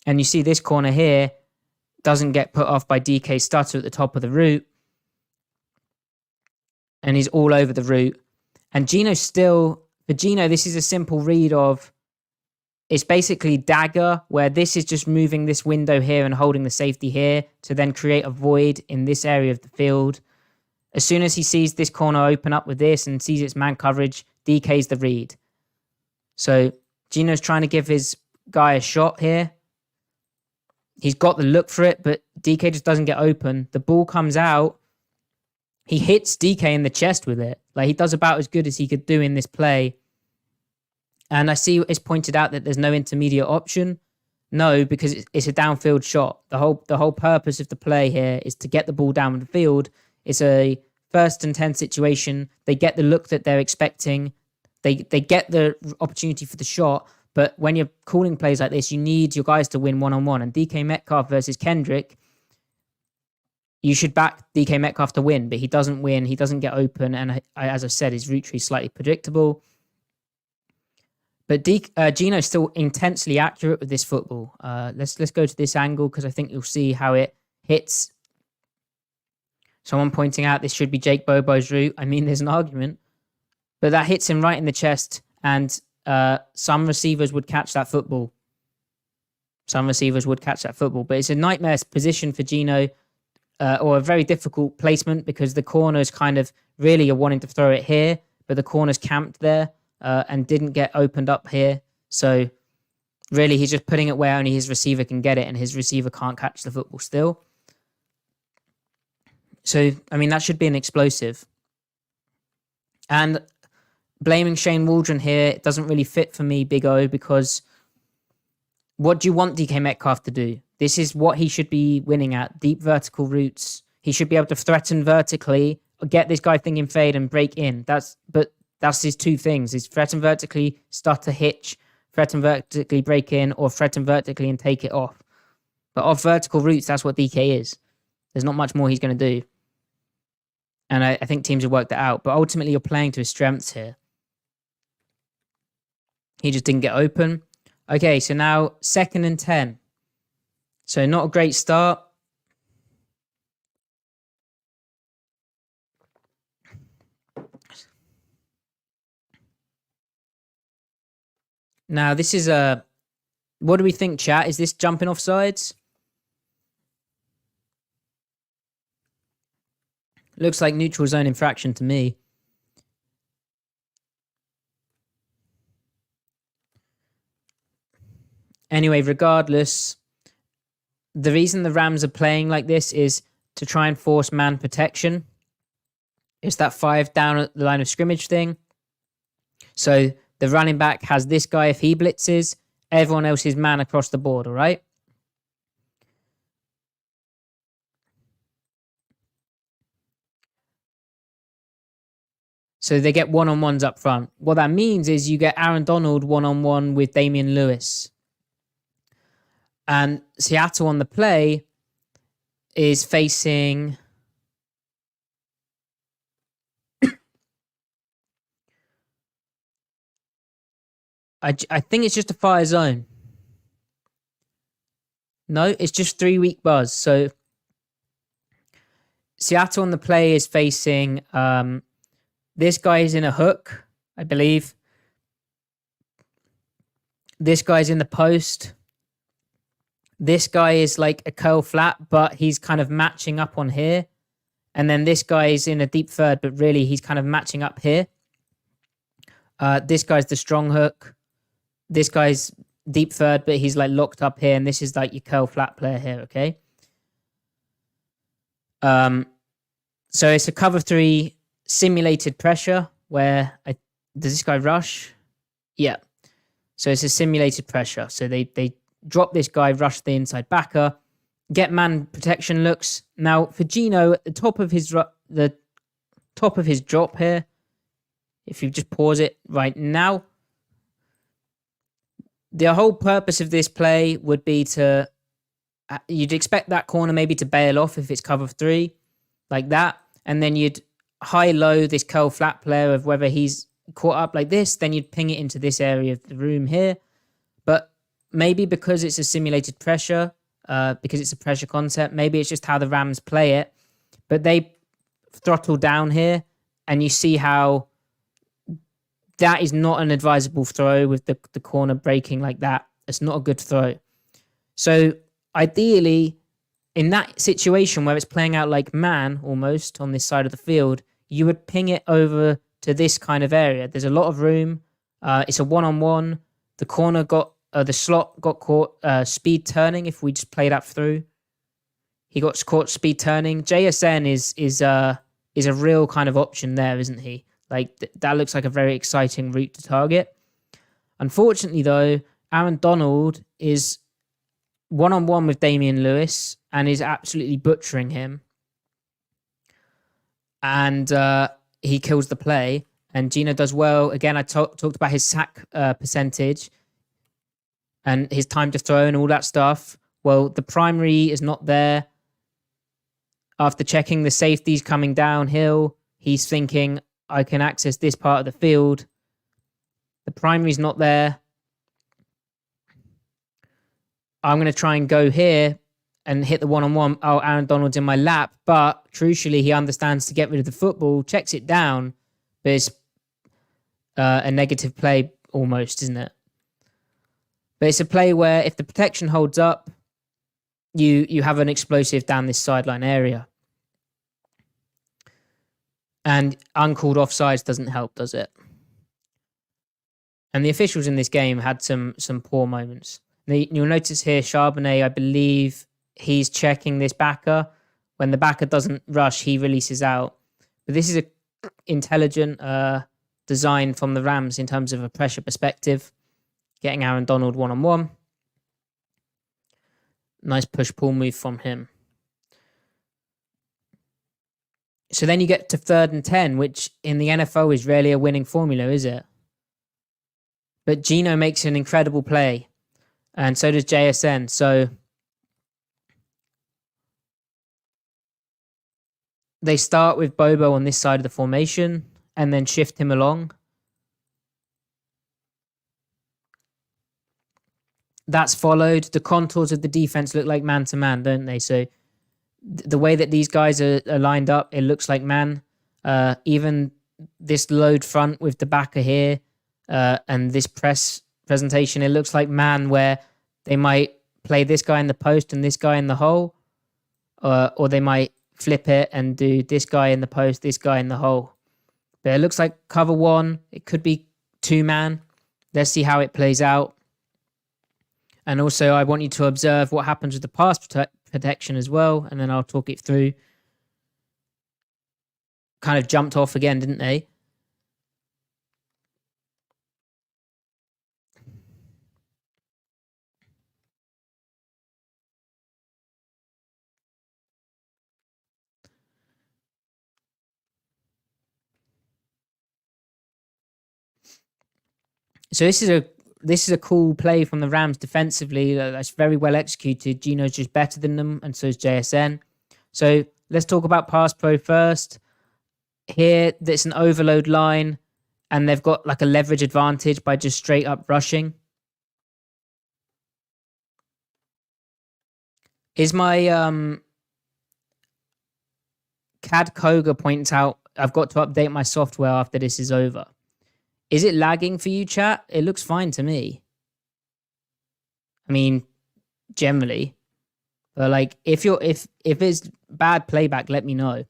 And you see this corner here doesn't get put off by DK stutter at the top of the route. And he's all over the route. And for Geno, this is a simple read of, it's basically dagger, where this is just moving this window here and holding the safety here to then create a void in this area of the field. As soon as he sees this corner open up with this and sees its man coverage, DK's the read. So Geno's trying to give his guy a shot here. He's got the look for it, but DK just doesn't get open. The ball comes out. He hits DK in the chest with it. Like, he does about as good as he could do in this play. And I see it's pointed out that there's no intermediate option. No, because it's a downfield shot. The whole purpose of the play here is to get the ball down the field. It's a 1st and 10 situation. They get the look that they're expecting. They get the opportunity for the shot. But when you're calling plays like this, you need your guys to win one-on-one. And DK Metcalf versus Kendrick, you should back DK Metcalf to win, but he doesn't win. He doesn't get open. And as I said, his route tree is slightly predictable. But Geno's still intensely accurate with this football. Let's go to this angle because I think you'll see how it hits. Someone pointing out this should be Jake Bobo's route. I mean, there's an argument. But that hits him right in the chest, and some receivers would catch that football. But it's a nightmare position for Geno, or a very difficult placement, because the corners kind of really are wanting to throw it here, but the corner's camped there. And didn't get opened up here. So really, he's just putting it where only his receiver can get it, and his receiver can't catch the football still. So, I mean, that should be an explosive. And blaming Shane Waldron here doesn't really fit for me, Big O, because what do you want DK Metcalf to do? This is what he should be winning at, deep vertical routes. He should be able to threaten vertically, get this guy thinking fade and break in. That's his two things: is threaten vertically, stutter hitch, threaten vertically, break in, or threaten vertically and take it off. But off vertical routes, that's what DK is. There's not much more he's going to do. And I think teams have worked that out. But ultimately, you're playing to his strengths here. He just didn't get open. Okay, so now 2nd and 10. So not a great start. Now, this is a... What do we think, chat? Is this jumping off sides? Looks like neutral zone infraction to me. Anyway, regardless, the reason the Rams are playing like this is to try and force man protection. It's that 5 down at the line of scrimmage thing. So the running back has this guy if he blitzes, everyone else is man across the board, all right? So they get one-on-ones up front. What that means is you get Aaron Donald one-on-one with Damian Lewis. And Seattle on the play is facing... I think it's just a fire zone. No, it's just 3 weak buzz. So Seattle on the play is facing... this guy is in a hook, I believe. This guy's in the post. This guy is like a curl flat, but he's kind of matching up on here. And then this guy is in a deep third, but really he's kind of matching up here. This guy's the strong hook. This guy's deep third, but he's like locked up here. And this is like your curl flat player here, okay? So it's a cover 3 simulated pressure where... does this guy rush? Yeah. So it's a simulated pressure. So they drop this guy, rush the inside backer, get man protection looks. Now for Gino, at the top of his drop here, if you just pause it right now, the whole purpose of this play would be to... you'd expect that corner maybe to bail off if it's cover 3, like that, and then you'd high-low this curl flat player of whether he's caught up like this, then you'd ping it into this area of the room here. But maybe because it's a simulated pressure, because it's a pressure concept, maybe it's just how the Rams play it. But they throttle down here, and you see how that is not an advisable throw with the corner breaking like that. It's not a good throw. So ideally, in that situation where it's playing out like man almost on this side of the field, you would ping it over to this kind of area. There's a lot of room. It's a one-on-one. The corner the slot got caught speed turning if we just played that through. He got caught speed turning. JSN is a real kind of option there, isn't he? Like that looks like a very exciting route to target. Unfortunately, though, Aaron Donald is one-on-one with Damian Lewis and is absolutely butchering him. And he kills the play. And Gino does well. Again, I talked about his sack percentage and his time to throw and all that stuff. Well, the primary is not there. After checking the safeties coming downhill, he's thinking, I can access this part of the field. The primary's not there. I'm going to try and go here and hit the one-on-one. Oh, Aaron Donald's in my lap. But crucially, he understands to get rid of the football, checks it down. But it's a negative play almost, isn't it? But it's a play where if the protection holds up, you have an explosive down this sideline area. And uncalled offsides doesn't help, does it? And the officials in this game had some poor moments. You'll notice here, Charbonnet, I believe he's checking this backer. When the backer doesn't rush, he releases out. But this is a intelligent design from the Rams in terms of a pressure perspective. Getting Aaron Donald one-on-one. Nice push-pull move from him. So then you get to 3rd and 10, which in the NFL is rarely a winning formula, is it? But Gino makes an incredible play, and so does JSN. So they start with Bobo on this side of the formation and then shift him along. That's followed. The contours of the defense look like man-to-man, don't they? So the way that these guys are lined up, it looks like man. Even this load front with the backer here and this press presentation, it looks like man, where they might play this guy in the post and this guy in the hole, or they might flip it and do this guy in the post, this guy in the hole. But it looks like cover 1. It could be 2-man. Let's see how it plays out. And also, I want you to observe what happens with the pass protection as well, and then I'll talk it through. Kind of jumped off again, didn't they? So this is a cool play from the Rams defensively. That's very well executed. Gino's just better than them, and so is JSN. So let's talk about pass pro first. Here, there's an overload line, and they've got like a leverage advantage by just straight up rushing. Is my CAD Koga points out I've got to update my software after this is over. Is it lagging for you, chat? It looks fine to me. I mean, generally. But like if it's bad playback, let me know.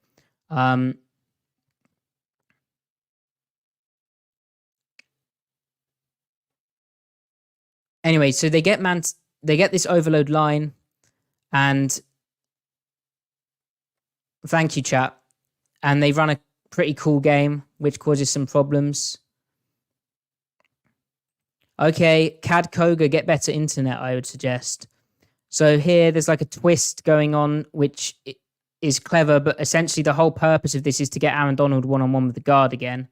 Anyway, so they get this overload line, and thank you, chat. And they run a pretty cool game, which causes some problems. Okay, CAD Koga, get better internet, I would suggest. So here, there's like a twist going on, which is clever, but essentially the whole purpose of this is to get Aaron Donald one-on-one with the guard again.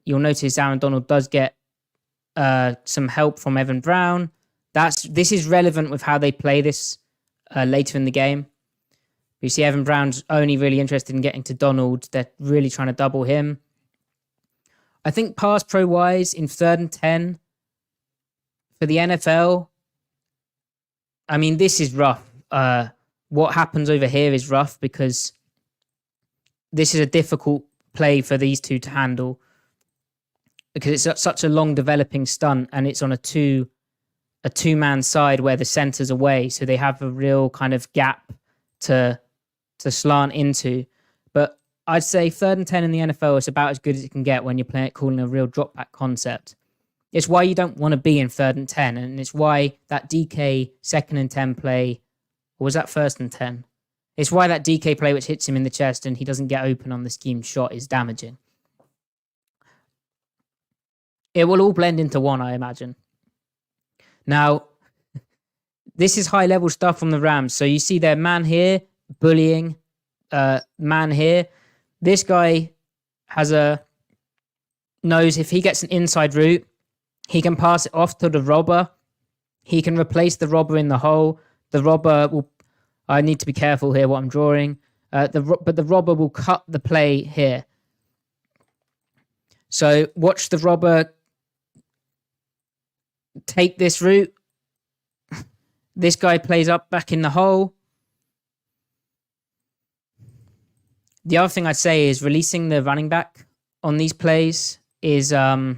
You'll notice Aaron Donald does get some help from Evan Brown. This is relevant with how they play this later in the game. You see Evan Brown's only really interested in getting to Donald. They're really trying to double him. I think pass pro-wise, in 3rd and 10, for the NFL, I mean, this is rough. What happens over here is rough because this is a difficult play for these two to handle because it's such a long developing stunt, and it's on a two-man side where the center's away, so they have a real kind of gap to slant into. But I'd say 3rd and 10 in the NFL is about as good as it can get when you're calling a real drop back concept. It's why you don't want to be in 3rd and 10, and it's why that DK 2nd and 10 play, or was that 1st and 10? It's why that DK play which hits him in the chest and he doesn't get open on the scheme shot is damaging. It will all blend into one, I imagine. Now, this is high-level stuff from the Rams. So you see their man here, bullying, man here. This guy knows if he gets an inside route, he can pass it off to the robber. He can replace the robber in the hole. The robber will... I need to be careful here what I'm drawing. But the robber will cut the play here. So watch the robber take this route. This guy plays up back in the hole. The other thing I'd say is releasing the running back on these plays is... there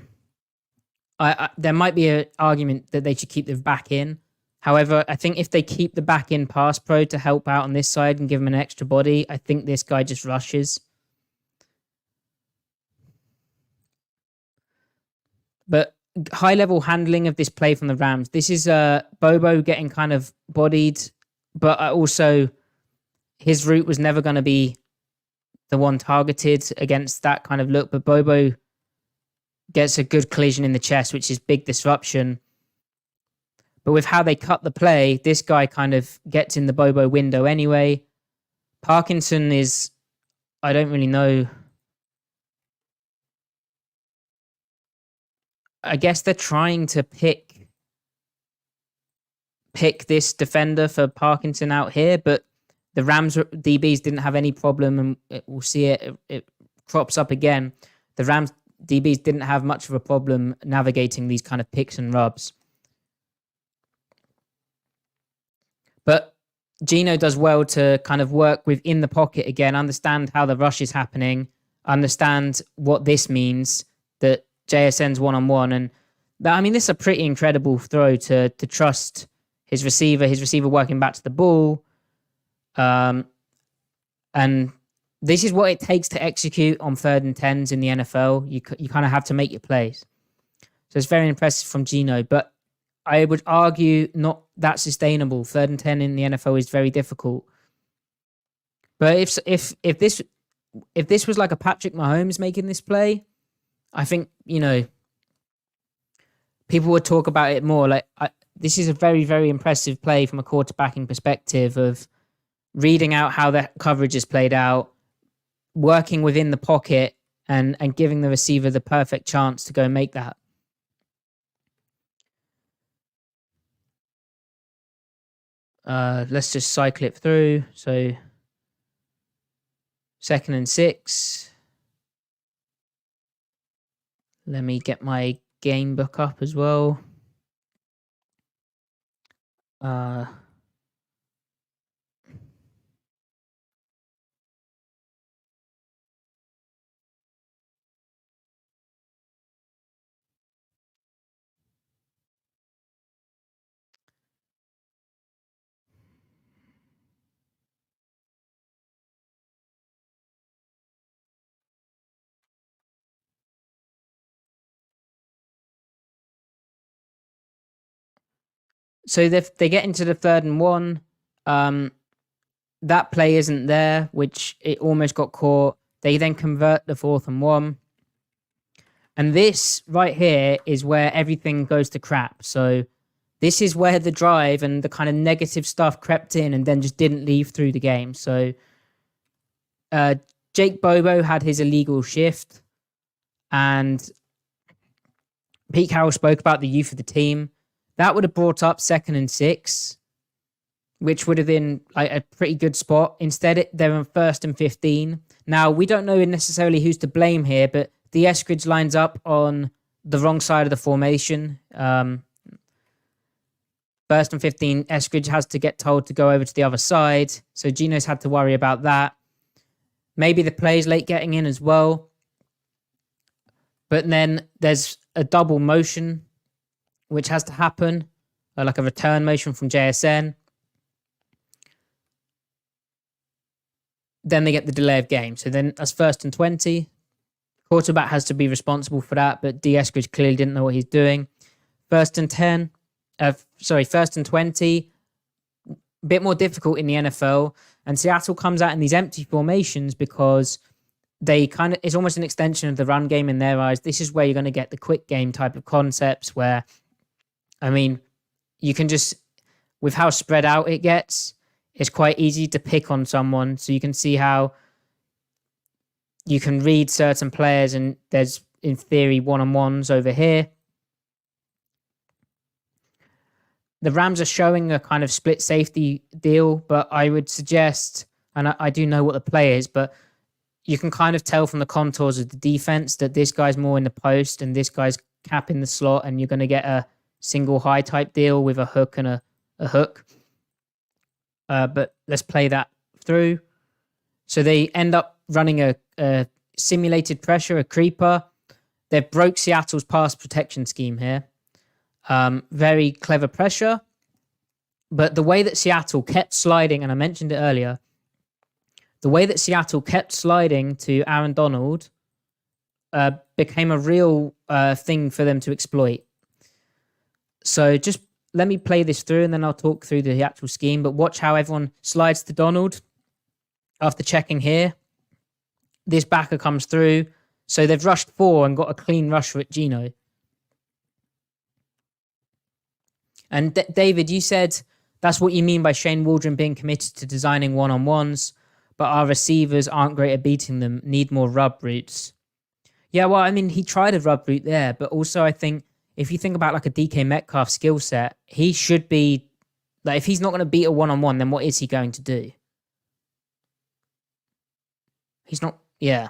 might be an argument that they should keep the back in. However, I think if they keep the back in pass pro to help out on this side and give him an extra body, I think this guy just rushes. But high-level handling of this play from the Rams. This is Bobo getting kind of bodied, but also his route was never going to be the one targeted against that kind of look. But Bobo gets a good collision in the chest, which is big disruption. But with how they cut the play, this guy kind of gets in the Bobo window anyway. Parkinson is I don't really know. I guess they're trying to pick this defender for Parkinson out here, but the Rams DBs didn't have any problem, and we'll see it crops up again. The Rams DBs didn't have much of a problem navigating these kind of picks and rubs. But Gino does well to kind of work within the pocket again, understand how the rush is happening, understand what this means, that JSN's one-on-one. And this is a pretty incredible throw to trust his receiver working back to the ball. And this is what it takes to execute on 3rd and 10s in the NFL. You kind of have to make your plays. So it's very impressive from Gino, but I would argue not that sustainable. 3rd and 10 in the NFL is very difficult. But if this was like a Patrick Mahomes making this play, I think, people would talk about it more. This is a very, very impressive play from a quarterbacking perspective of reading out how the coverage is played out, working within the pocket, and giving the receiver the perfect chance to go and make that. Let's just cycle it through. So 2nd and 6. Let me get my game book up as well. So they get into the 3rd and 1. That play isn't there, which it almost got caught. They then convert the 4th and 1. And this right here is where everything goes to crap. So this is where the drive and the kind of negative stuff crept in and then just didn't leave through the game. So Jake Bobo had his illegal shift, and Pete Carroll spoke about the youth of the team. That would have brought up 2nd and 6, which would have been like a pretty good spot. Instead, they're on 1st and 15. Now, we don't know necessarily who's to blame here, but the Eskridge lines up on the wrong side of the formation. 1st and 15, Eskridge has to get told to go over to the other side. So Gino's had to worry about that. Maybe the play's late getting in as well. But then there's a double motion, which has to happen, like a return motion from JSN. Then they get the delay of game. So then that's 1st and 20. Quarterback has to be responsible for that, but D. Eskridge clearly didn't know what he's doing. 1st and 20. A bit more difficult in the NFL. And Seattle comes out in these empty formations because it's almost an extension of the run game in their eyes. This is where you're going to get the quick game type of concepts where, you can just, with how spread out it gets, it's quite easy to pick on someone. So you can see how you can read certain players, and there's, in theory, one-on-ones over here. The Rams are showing a kind of split safety deal, but I would suggest, and I do know what the play is, but you can kind of tell from the contours of the defense that this guy's more in the post and this guy's capping the slot, and you're going to get a single high type deal with a hook and a hook. But let's play that through. So they end up running a simulated pressure, a creeper. They broke Seattle's pass protection scheme here. Very clever pressure. But the way that Seattle kept sliding, and I mentioned it earlier, the way that Seattle kept sliding to Aaron Donald became a real thing for them to exploit. So just let me play this through and then I'll talk through the actual scheme. But watch how everyone slides to Donald after checking here. This backer comes through. So they've rushed 4 and got a clean rusher at Gino. And David, you said that's what you mean by Shane Waldron being committed to designing one-on-ones. but our receivers aren't great at beating them, need more rub routes. Yeah, well, I mean, he tried a rub route there, but also I think if you think about like a DK Metcalf skill set, he should be, like, if he's not going to beat a one-on-one, then what is he going to do? He's not, yeah.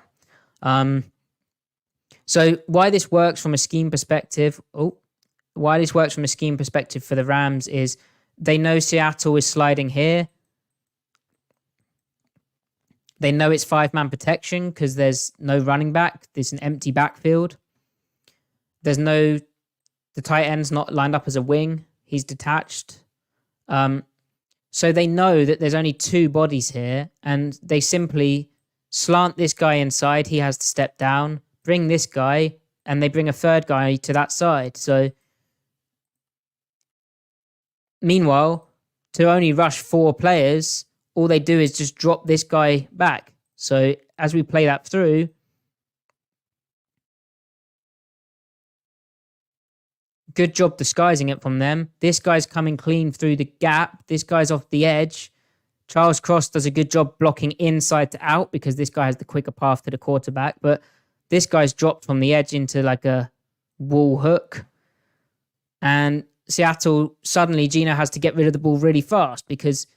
So why this works from a scheme perspective, for the Rams is they know Seattle is sliding here. They know it's 5-man protection because there's no running back. There's an empty backfield. The tight end's not lined up as a wing. He's detached. So they know that there's only 2 bodies here, and they simply slant this guy inside. He has to step down, bring this guy, and they bring a third guy to that side. So meanwhile, to only rush 4 players, all they do is just drop this guy back. So as we play that through, good job disguising it from them. This guy's coming clean through the gap. This guy's off the edge. Charles Cross does a good job blocking inside to out because this guy has the quicker path to the quarterback. But this guy's dropped from the edge into like a wall hook. And Seattle, suddenly Geno has to get rid of the ball really fast because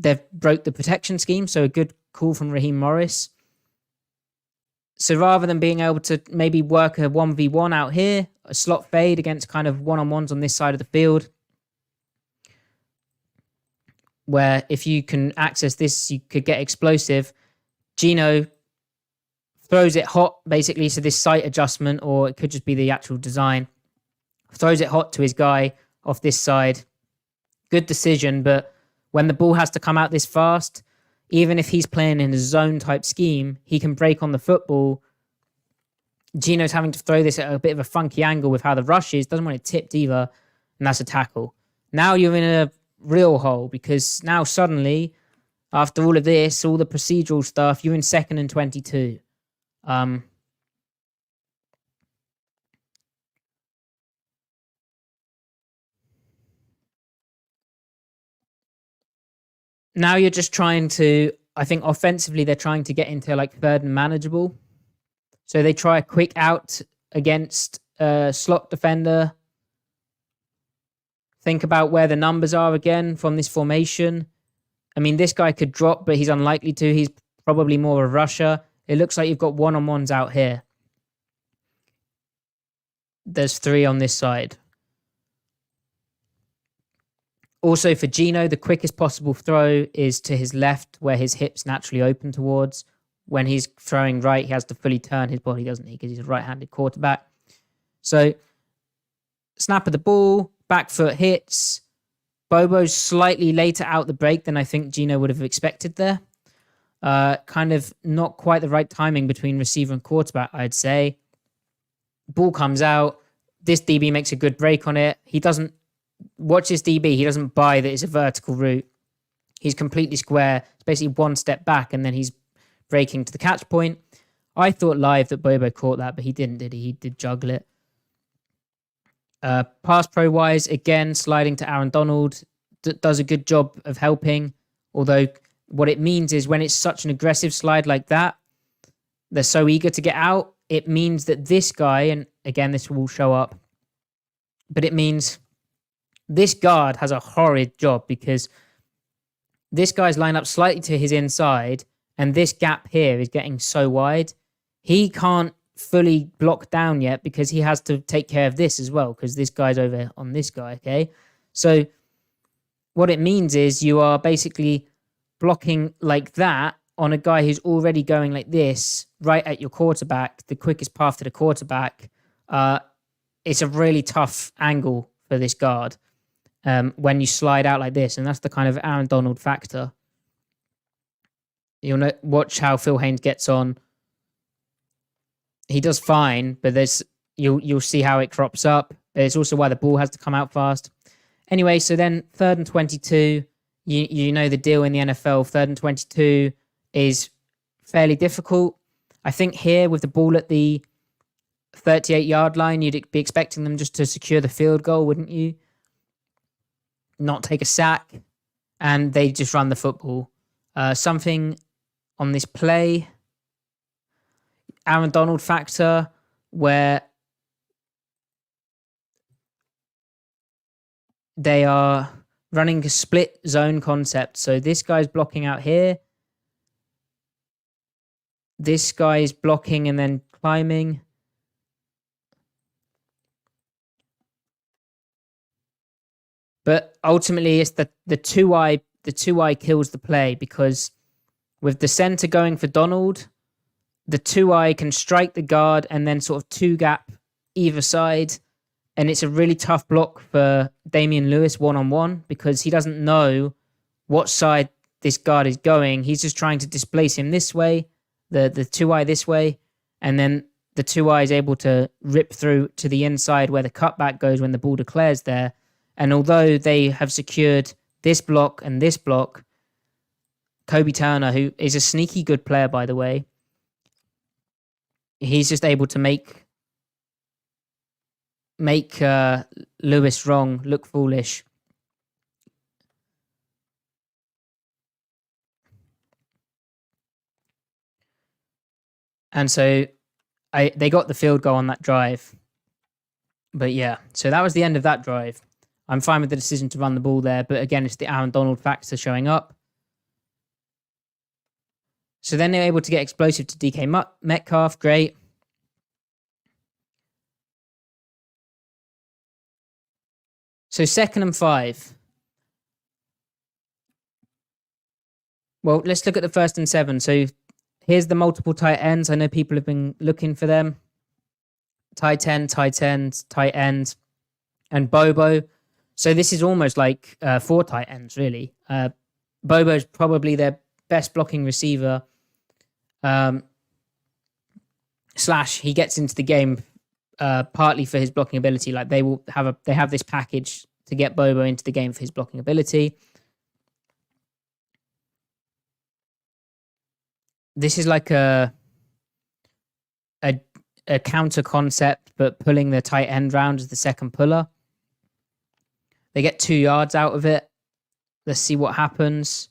they've broke the protection scheme. So a good call from Raheem Morris. So rather than being able to maybe work a 1v1 out here, a slot fade against kind of one-on-ones on this side of the field, where if you can access this, you could get explosive. Geno throws it hot, basically, so this sight adjustment, or it could just be the actual design, throws it hot to his guy off this side. Good decision, but when the ball has to come out this fast, even if he's playing in a zone-type scheme, he can break on the football. Geno's having to throw this at a bit of a funky angle with how the rush is, doesn't want it tipped either, and that's a tackle. Now you're in a real hole because now suddenly, after all of this, all the procedural stuff, you're in 2nd and 22. Now you're just trying to, I think offensively, they're trying to get into like 3rd and manageable. So they try a quick out against a slot defender. Think about where the numbers are again from this formation. I mean, this guy could drop, but he's unlikely to. He's probably more a rusher. It looks like you've got one-on-ones out here. There's 3 on this side. Also for Geno, the quickest possible throw is to his left where his hips naturally open towards. When he's throwing right, he has to fully turn his body, doesn't he? Because he's a right-handed quarterback. So, snap of the ball, back foot hits. Bobo's slightly later out the break than I think Geno would have expected there. Kind of not quite the right timing between receiver and quarterback, I'd say. Ball comes out. This DB makes a good break on it. He doesn't watch this DB. He doesn't buy that it's a vertical route. He's completely square. It's basically one step back, and then he's breaking to the catch point. I thought live that Bobo caught that, but he didn't, did he? He did juggle it. Pass pro wise, again, sliding to Aaron Donald does a good job of helping. Although what it means is when it's such an aggressive slide like that, they're so eager to get out. It means that this guy, and again, this will show up, but it means this guard has a horrid job because this guy's lined up slightly to his inside, and this gap here is getting so wide. He can't fully block down yet because he has to take care of this as well because this guy's over on this guy, okay? So what it means is you are basically blocking like that on a guy who's already going like this right at your quarterback, the quickest path to the quarterback. It's a really tough angle for this guard when you slide out like this, and that's the kind of Aaron Donald factor. You'll watch how Phil Haynes gets on. He does fine, but you'll see how it crops up. It's also why the ball has to come out fast. Anyway, so then 3rd and 22, you know the deal in the NFL. 3rd and 22 is fairly difficult. I think here with the ball at the 38-yard line, you'd be expecting them just to secure the field goal, wouldn't you? Not take a sack, and they just run the football. Something on this play, Aaron Donald factor, where they are running a split zone concept. So this guy's blocking out here. This guy is blocking and then climbing. But ultimately, it's the 2i. The 2i kills the play, because with the center going for Donald, the 2i can strike the guard and then sort of 2-gap either side. And it's a really tough block for Damian Lewis one-on-one, because he doesn't know what side this guard is going. He's just trying to displace him this way, the 2i this way, and then the 2i is able to rip through to the inside where the cutback goes when the ball declares there. And although they have secured this block and this block, Kobe Turner, who is a sneaky good player, by the way, he's just able to make Lewis wrong, look foolish. And so they got the field goal on that drive. But yeah, so that was the end of that drive. I'm fine with the decision to run the ball there, but again, it's the Aaron Donald factor showing up. So then they're able to get explosive to DK Metcalf. Great. So 2nd and 5. Well, let's look at the 1st and 7. So here's the multiple tight ends. I know people have been looking for them. Tight end, and Bobo. So this is almost like 4 tight ends, really. Bobo's probably their best blocking receiver. Slash, he gets into the game partly for his blocking ability. Like they have this package to get Bobo into the game for his blocking ability. This is like a counter concept, but pulling the tight end round as the second puller. They get 2 yards out of it. Let's see what happens.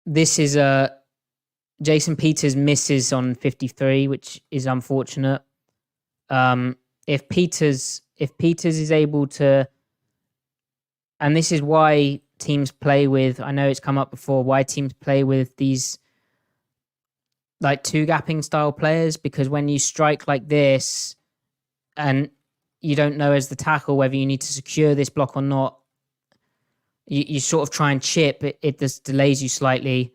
This is Jason Peters misses on 53, which is unfortunate. If Peters is able to, and this is why teams play with, I know it's come up before, why teams play with these like 2-gapping style players, because when you strike like this and you don't know as the tackle whether you need to secure this block or not, you sort of try and chip, it just delays you slightly.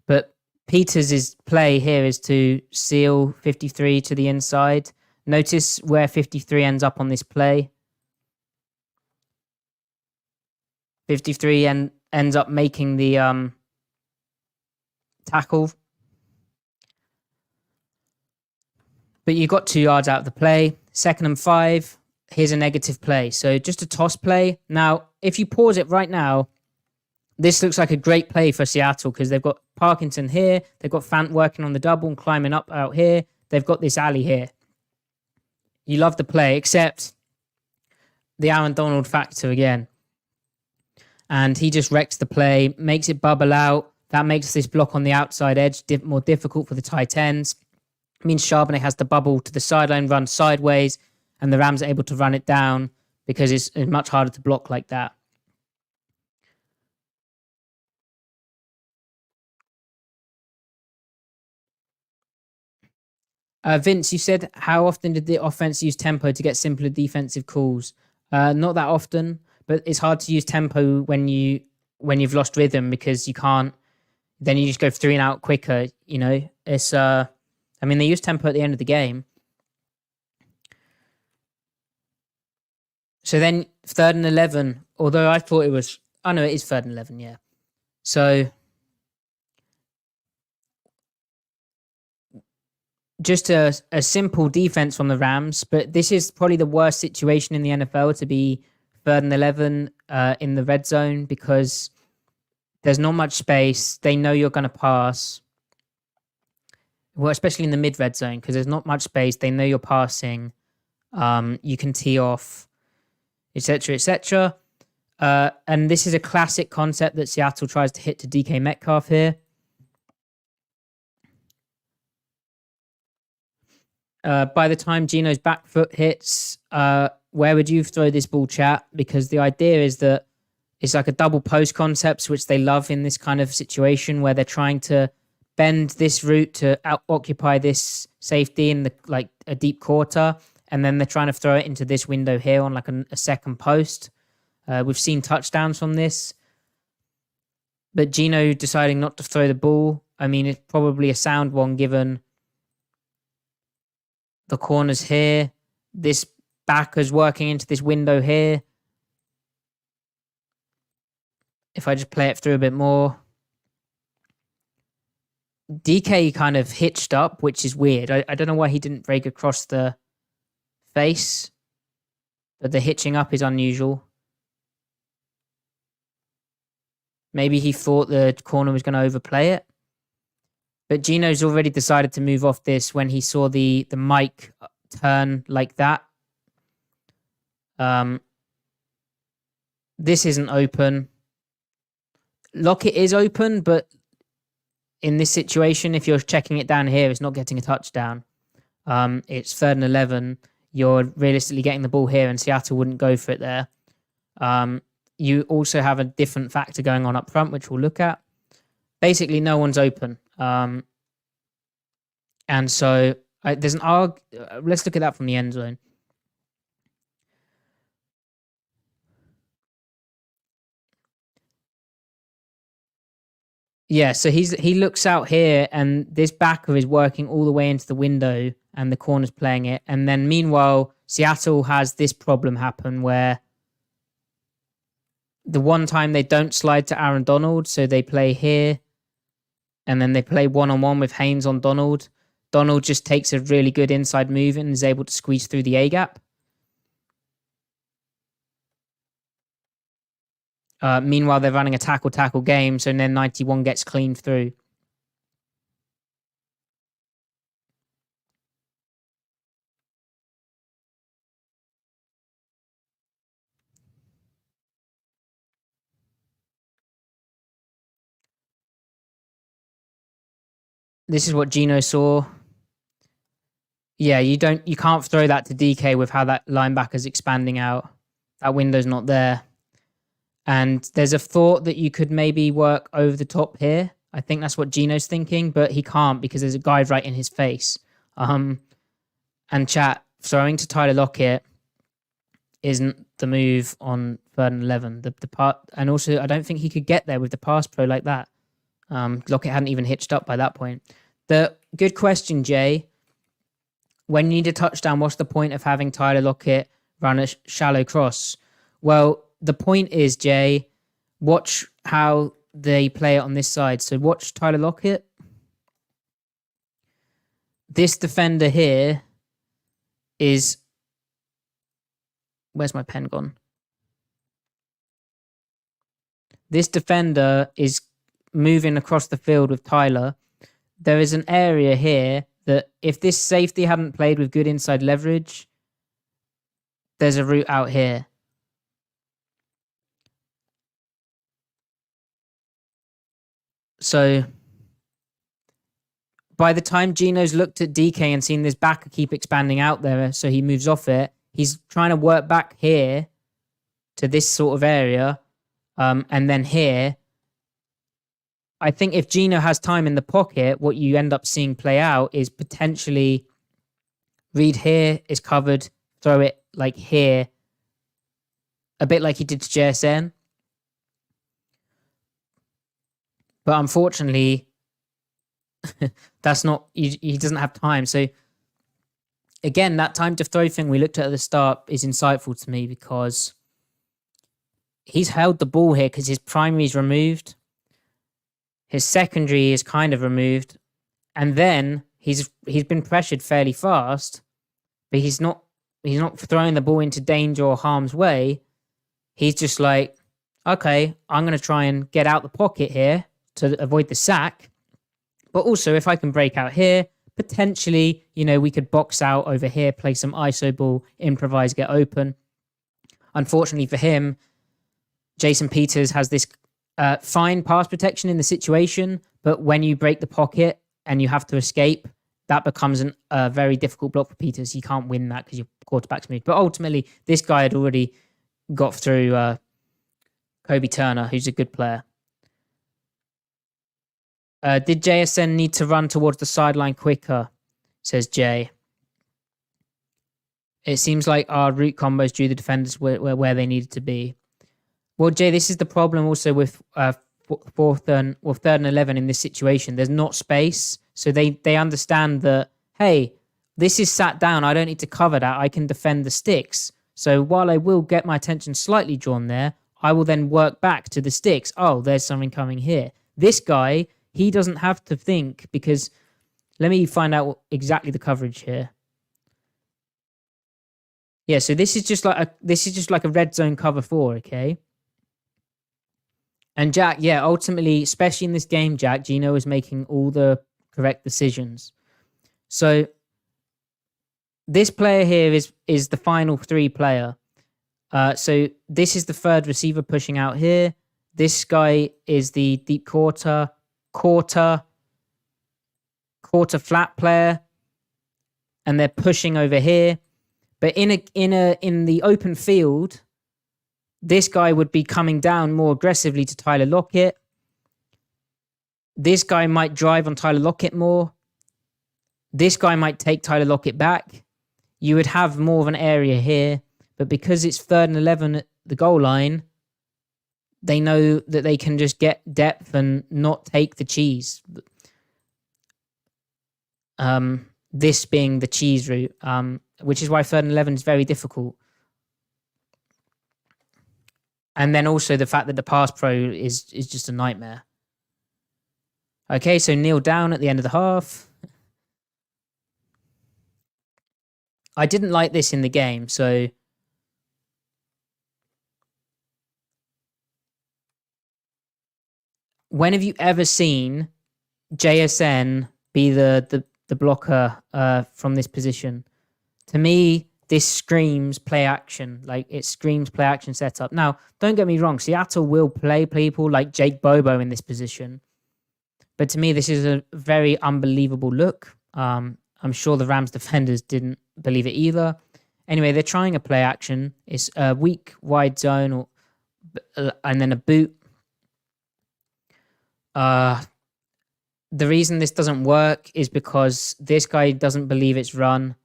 But Peters' play here is to seal 53 to the inside. Notice where 53 ends up on this play. 53 ends up making the tackle. But you got 2 yards out of the play. 2nd and 5. Here's a negative play. So just a toss play. Now, if you pause it right now, this looks like a great play for Seattle, because they've got Parkinson here. They've got Fant working on the double and climbing up out here. They've got this alley here. You love the play, except the Aaron Donald factor again. And he just wrecks the play, makes it bubble out. That makes this block on the outside edge more difficult for the tight ends. It means Charbonnet has to bubble to the sideline, run sideways, and the Rams are able to run it down because it's much harder to block like that. Vince, you said, how often did the offense use tempo to get simpler defensive calls? Not that often, but it's hard to use tempo when you've lost rhythm, because you can't. Then you just go 3 and out quicker. You know, it's. I mean, they use tempo at the end of the game. So then 3rd and 11. Although I thought it was. Oh no, it is 3rd and 11. Yeah. So. Just a simple defense from the Rams, but this is probably the worst situation in the NFL to be 3rd and 11 in the red zone, because There's not much space. They know you're going to pass. Well, especially in the mid-red zone, because there's not much space. They know you're passing. You can tee off, etc., etc. And this is a classic concept that Seattle tries to hit to DK Metcalf here. By the time Geno's back foot hits, where would you throw this ball, chat? Because the idea is that it's like a double post concept, which they love in this kind of situation where they're trying to bend this route to occupy this safety in a deep quarter, and then they're trying to throw it into this window here on like a second post. We've seen touchdowns from this, but Geno deciding not to throw the ball, I mean, it's probably a sound one given the corners here. This backer's working into this window here. If I just play it through a bit more. DK kind of hitched up, which is weird. I don't know why he didn't break across the face, but the hitching up is unusual. Maybe he thought the corner was going to overplay it. But Geno's already decided to move off this when he saw the mic turn like that. This isn't open. Lockett is open, but in this situation, if you're checking it down here, it's not getting a touchdown. It's 3rd and 11. You're realistically getting the ball here, and Seattle wouldn't go for it there. You also have a different factor going on up front, which we'll look at. Basically, no one's open. And so there's an arg. Let's look at that from the end zone. Yeah, so he looks out here, and this backer is working all the way into the window, and the corner's playing it. And then meanwhile, Seattle has this problem happen where the one time they don't slide to Aaron Donald, so they play here, and then they play one-on-one with Haynes on Donald. Donald just takes a really good inside move and is able to squeeze through the A-gap. Meanwhile, they're running a tackle-tackle game, so then 91 gets cleaned through. This is what Geno saw. Yeah, you can't throw that to DK with how that linebacker's expanding out. That window's not there. And there's a thought that you could maybe work over the top here. I think that's what Geno's thinking, but he can't because there's a guy right in his face. And chat, throwing to Tyler Lockett isn't the move on 3rd and 11. The part, and also I don't think he could get there with the pass pro like that. Lockett hadn't even hitched up by that point. The good question, Jay. When you need a touchdown, what's the point of having Tyler Lockett run a shallow cross? Well, the point is, Jay, watch how they play it on this side. So watch Tyler Lockett. This defender here is... Where's my pen gone? This defender is moving across the field with Tyler. There is an area here that if this safety hadn't played with good inside leverage, there's a route out here. So by the time Geno's looked at DK and seen this backer keep expanding out there, so he moves off it, he's trying to work back here to this sort of area, and then here. I think if Geno has time in the pocket, what you end up seeing play out is potentially Reed here is covered, throw it like here, a bit like he did to JSN. But unfortunately, that's not, he doesn't have time. So again, that time to throw thing we looked at the start is insightful to me because he's held the ball here because his primary is removed. His secondary is kind of removed. And then he's been pressured fairly fast, but he's not throwing the ball into danger or harm's way. He's just like, okay, I'm going to try and get out the pocket here to avoid the sack. But also, if I can break out here, potentially, we could box out over here, play some ISO ball, improvise, get open. Unfortunately for him, Jason Peters has this fine pass protection in the situation, but when you break the pocket and you have to escape, that becomes a very difficult block for Peters. You can't win that because your quarterback's moved. But ultimately, this guy had already got through Kobe Turner, who's a good player. Did JSN need to run towards the sideline quicker? Says Jay. It seems like our route combos drew the defenders where they needed to be. Well, Jay, this is the problem also with third and 11 in this situation. There's not space, so they understand that, hey, this is sat down. I don't need to cover that. I can defend the sticks. So while I will get my attention slightly drawn there, I will then work back to the sticks. Oh, there's something coming here. This guy, he doesn't have to think, because let me find out exactly the coverage here. Yeah, so this is just like a red zone cover 4, okay? And Jack, yeah, ultimately, especially in this game, Jack, Gino is making all the correct decisions. So this player here is the final 3 player. So this is the third receiver pushing out here. This guy is the deep quarter flat player, and they're pushing over here. But in the open field, this guy would be coming down more aggressively to Tyler Lockett. This guy might drive on Tyler Lockett more. This guy might take Tyler Lockett back. You would have more of an area here, but because it's 3rd and 11 at the goal line, they know that they can just get depth and not take the cheese. This being the cheese route, which is why 3rd and 11 is very difficult. And then also the fact that the pass pro is just a nightmare. Okay, so kneel down at the end of the half. I didn't like this in the game, so when have you ever seen JSN be the blocker from this position? To me, this screams play action. Like, it screams play action setup. Now, don't get me wrong. Seattle will play people like Jake Bobo in this position. But to me, this is a very unbelievable look. I'm sure the Rams defenders didn't believe it either. Anyway, they're trying a play action. It's a weak wide zone and then a boot. The reason this doesn't work is because this guy doesn't believe it's run.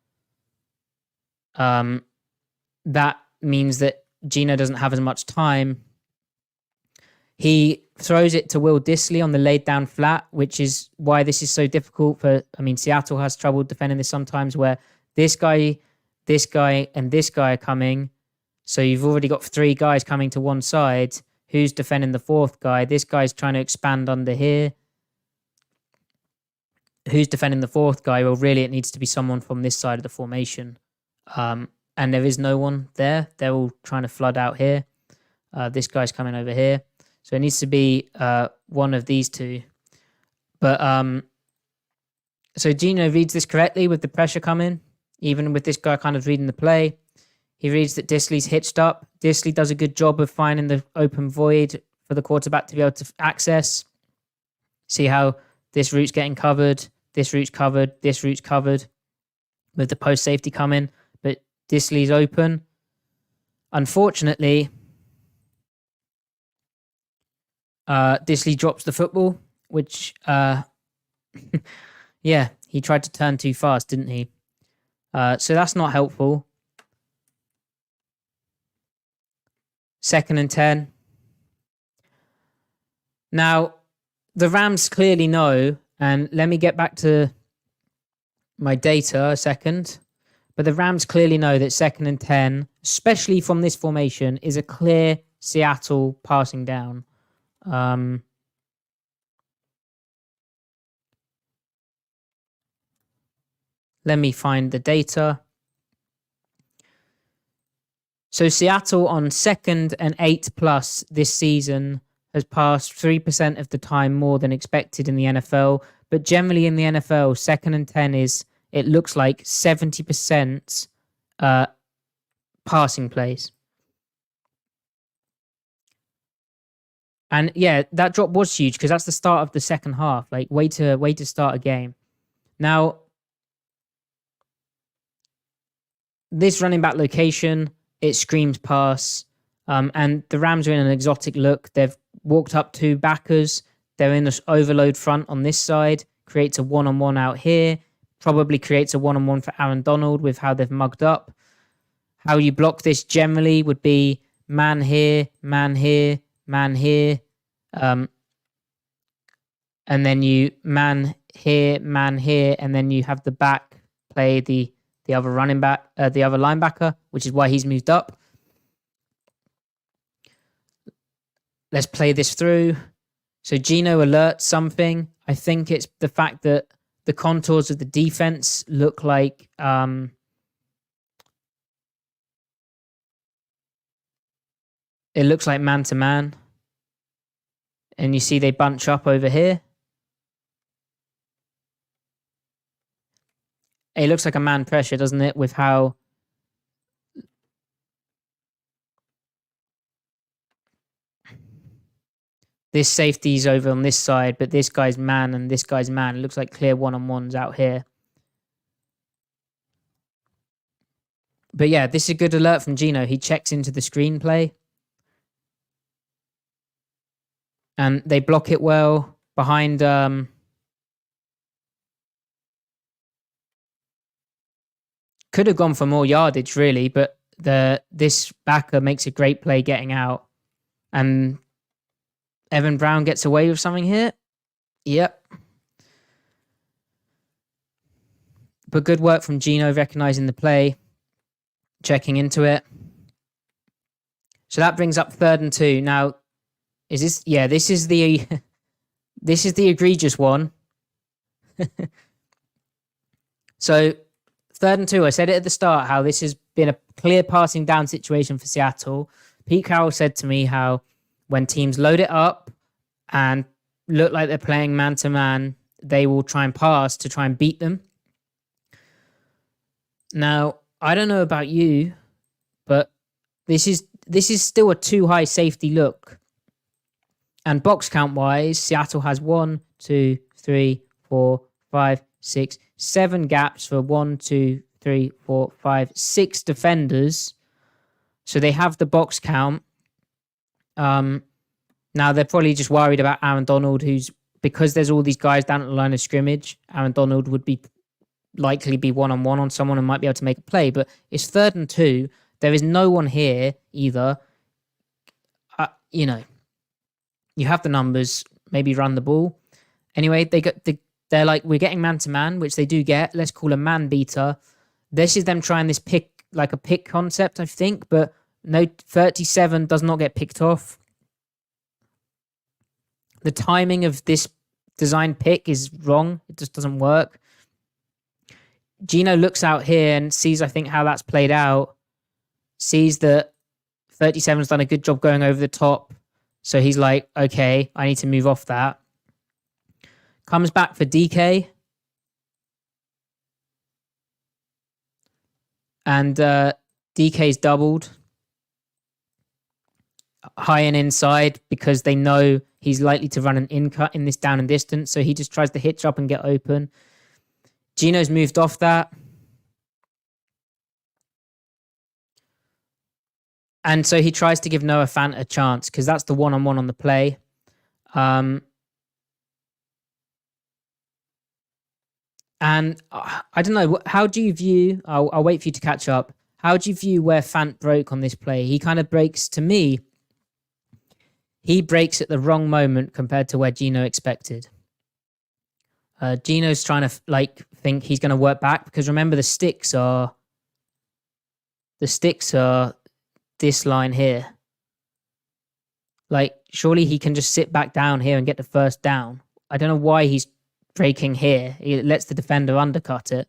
That means that Gino doesn't have as much time. He throws it to Will Dissly on the laid down flat, which is why this is so difficult Seattle has trouble defending this sometimes, where this guy, and this guy are coming. So you've already got 3 guys coming to one side. Who's defending the 4th guy? This guy's trying to expand under here. Who's defending the 4th guy? Well, really, it needs to be someone from this side of the formation. And there is no one there. They're all trying to flood out here. This guy's coming over here. So it needs to be one of these 2. But so Gino reads this correctly with the pressure coming, even with this guy kind of reading the play. He reads that Dissly's hitched up. Dissly does a good job of finding the open void for the quarterback to be able to access. See how this route's getting covered, this route's covered, this route's covered with the post safety coming, but Dissly's open. Unfortunately, Dissly drops the football, which, yeah, he tried to turn too fast, didn't he? So that's not helpful. 2nd and 10. Now, the Rams clearly know, and let me get back to my data a second, but the Rams clearly know that 2nd and 10, especially from this formation, is a clear Seattle passing down. Let me find the data. So Seattle on 2nd and 8+ this season has passed 3% of the time more than expected in the NFL. But generally in the NFL, 2nd and 10 it looks like 70% passing plays. And yeah, that drop was huge because that's the start of the second half. Like way to start a game. Now, this running back location, it screams pass. And the Rams are in an exotic look. They've walked up 2 backers. They're in this overload front on this side. Creates a one-on-one out here. Probably creates a one-on-one for Aaron Donald with how they've mugged up. How you block this generally would be man here, man here, man here. And then you man here, and then you have the back play the other running back, the other linebacker, which is why he's moved up. Let's play this through. So Geno alerts something. I think it's the fact that the contours of the defense look like it looks like man-to-man. And you see they bunch up over here. It looks like a man pressure, doesn't it? With how this safety's over on this side, but this guy's man and this guy's man. It looks like clear one-on-ones out here. But yeah, this is a good alert from Geno. He checks into the screenplay. And they block it well behind... could have gone for more yardage, really, but this backer makes a great play getting out. And Evan Brown gets away with something here. Yep. But good work from Geno recognizing the play, checking into it. So that brings up 3rd and 2. Now, is this... yeah, this is the... this is the egregious one. So... 3rd and 2, I said it at the start, how this has been a clear passing down situation for Seattle. Pete Carroll said to me how when teams load it up and look like they're playing man-to-man, they will try and pass to try and beat them. Now, I don't know about you, but this is still a too high safety look. And box count-wise, Seattle has 1, 2, 3, 4, 5, 6, 7 gaps for 1, 2, 3, 4, 5, 6 defenders. So they have the box count. Now they're probably just worried about Aaron Donald, who's, because there's all these guys down at the line of scrimmage, Aaron Donald would likely be one-on-one on someone and might be able to make a play. But it's 3rd and 2. There is no one here either. You have the numbers. Maybe run the ball. Anyway, they're like, we're getting man-to-man, which they do get. Let's call a man beater. This is them trying this pick, like a pick concept, I think. But no, 37 does not get picked off. The timing of this design pick is wrong. It just doesn't work. Geno looks out here and sees, I think, how that's played out. Sees that 37's done a good job going over the top. So he's like, okay, I need to move off that. Comes back for DK. And DK's doubled. High and inside because they know he's likely to run an in-cut in this down and distance. So he just tries to hitch up and get open. Geno's moved off that. And so he tries to give Noah Fant a chance because that's the one-on-one on the play. And I don't know, how do you view... I'll wait for you to catch up. How do you view where Fant broke on this play? He kind of breaks, to me, he breaks at the wrong moment compared to where Geno expected. Geno's trying to think he's going to work back because remember the sticks are this line here. Like, surely he can just sit back down here and get the first down. I don't know why he's breaking here. He lets the defender undercut it.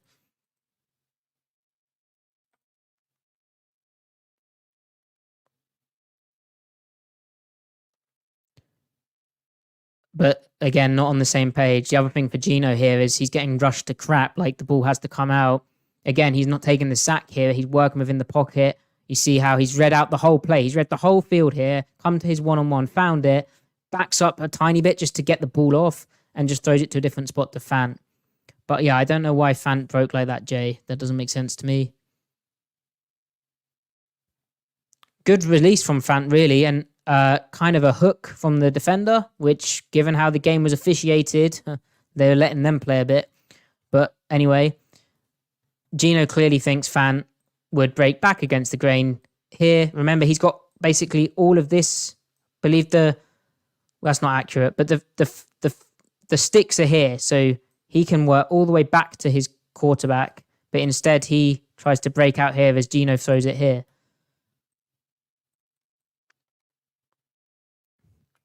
but again, not on the same page. The other thing for Gino here is he's getting rushed to crap. Like the ball has to come out. Again, he's not taking the sack here. He's working within the pocket. You see how he's read out the whole play. He's read the whole field here, come to his one-on-one, found it, backs up a tiny bit just to get the ball off, and just throws it to a different spot to Fant. But yeah, I don't know why Fant broke like that, Jay. That doesn't make sense to me. Good release from Fant, really, and kind of a hook from the defender, which, given how the game was officiated, they were letting them play a bit. But anyway, Gino clearly thinks Fant would break back against the grain here. Remember, he's got basically all of this. Believe the well, that's not accurate, but the sticks are here, so he can work all the way back to his quarterback. But instead, he tries to break out here as Gino throws it here.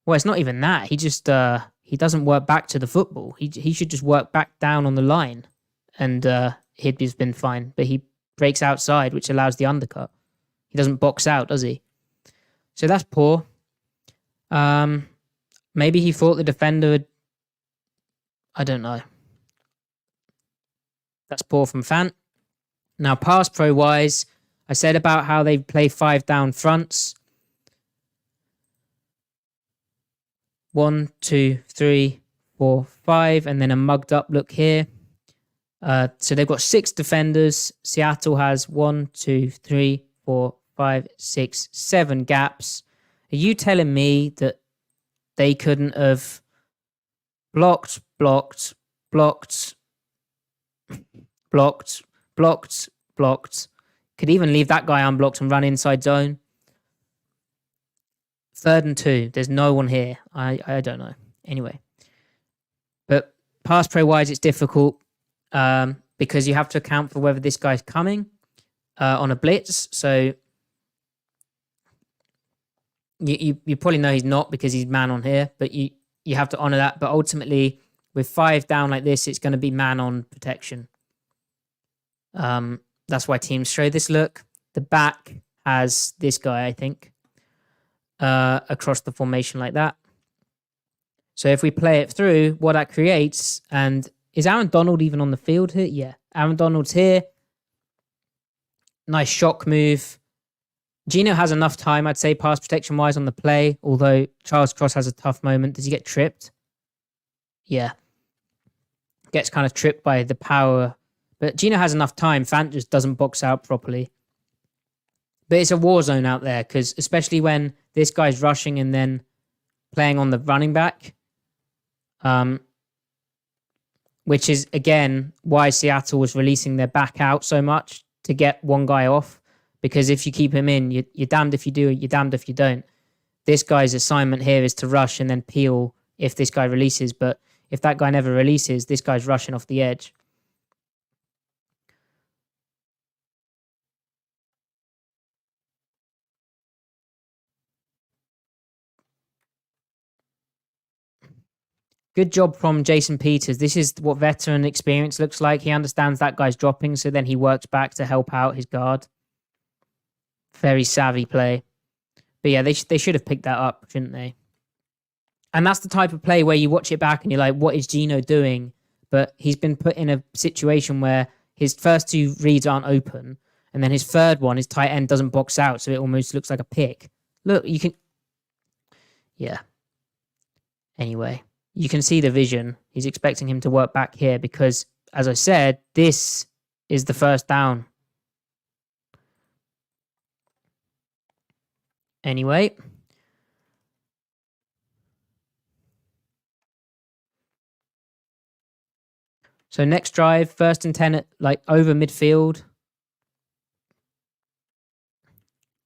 Well, it's not even that. He just he doesn't work back to the football. He should just work back down on the line, and he'd just been fine. But he breaks outside, which allows the undercut. He doesn't box out, does he? So that's poor. Maybe he thought the defender would... I don't know. That's poor from Fant. Now, pass pro-wise, I said about how they play 5 down fronts. 1, 2, 3, 4, 5, and then a mugged up look here. So they've got 6 defenders. Seattle has 1, 2, 3, 4, 5, 6, 7 gaps. Are you telling me that they couldn't have blocked, blocked, blocked, blocked, blocked, blocked? Could even leave that guy unblocked and run inside zone. 3rd and 2. There's no one here. I don't know. Anyway. But pass pro wise, it's difficult because you have to account for whether this guy's coming on a blitz. So you probably know he's not because he's man on here, but you have to honor that. But ultimately, with 5 down like this, it's going to be man on protection. That's why teams show this look. The back has this guy, I think, across the formation like that. So if we play it through, what that creates, and is Aaron Donald even on the field here? Yeah, Aaron Donald's here. Nice shock move. Gino has enough time, I'd say, pass protection-wise on the play, although Charles Cross has a tough moment. Does he get tripped? Yeah. Gets kind of tripped by the power. But Gino has enough time. Fant just doesn't box out properly. But it's a war zone out there, because especially when this guy's rushing and then playing on the running back, which is, again, why Seattle was releasing their back out so much to get one guy off. Because if you keep him in, you're damned if you do, you're damned if you don't. This guy's assignment here is to rush and then peel if this guy releases. But if that guy never releases, this guy's rushing off the edge. Good job from Jason Peters. This is what veteran experience looks like. He understands that guy's dropping, so then he works back to help out his guard. Very savvy play. But yeah, they should have picked that up, shouldn't they? And that's the type of play where you watch it back and you're like, what is Gino doing? But he's been put in a situation where his first 2 reads aren't open, and then his third one, his tight end doesn't box out, so it almost looks like a pick. Look, you can... Yeah. Anyway, you can see the vision. He's expecting him to work back here because, as I said, this is the first down. Anyway. So next drive, 1st and 10 at, like, over midfield.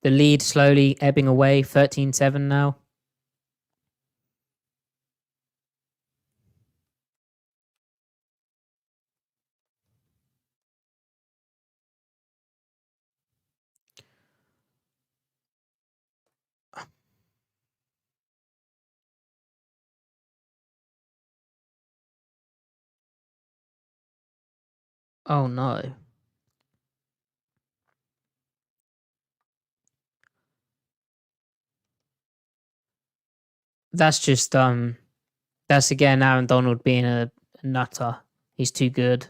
The lead slowly ebbing away, 13-7 now. Oh no. That's just That's again Aaron Donald being a nutter. He's too good.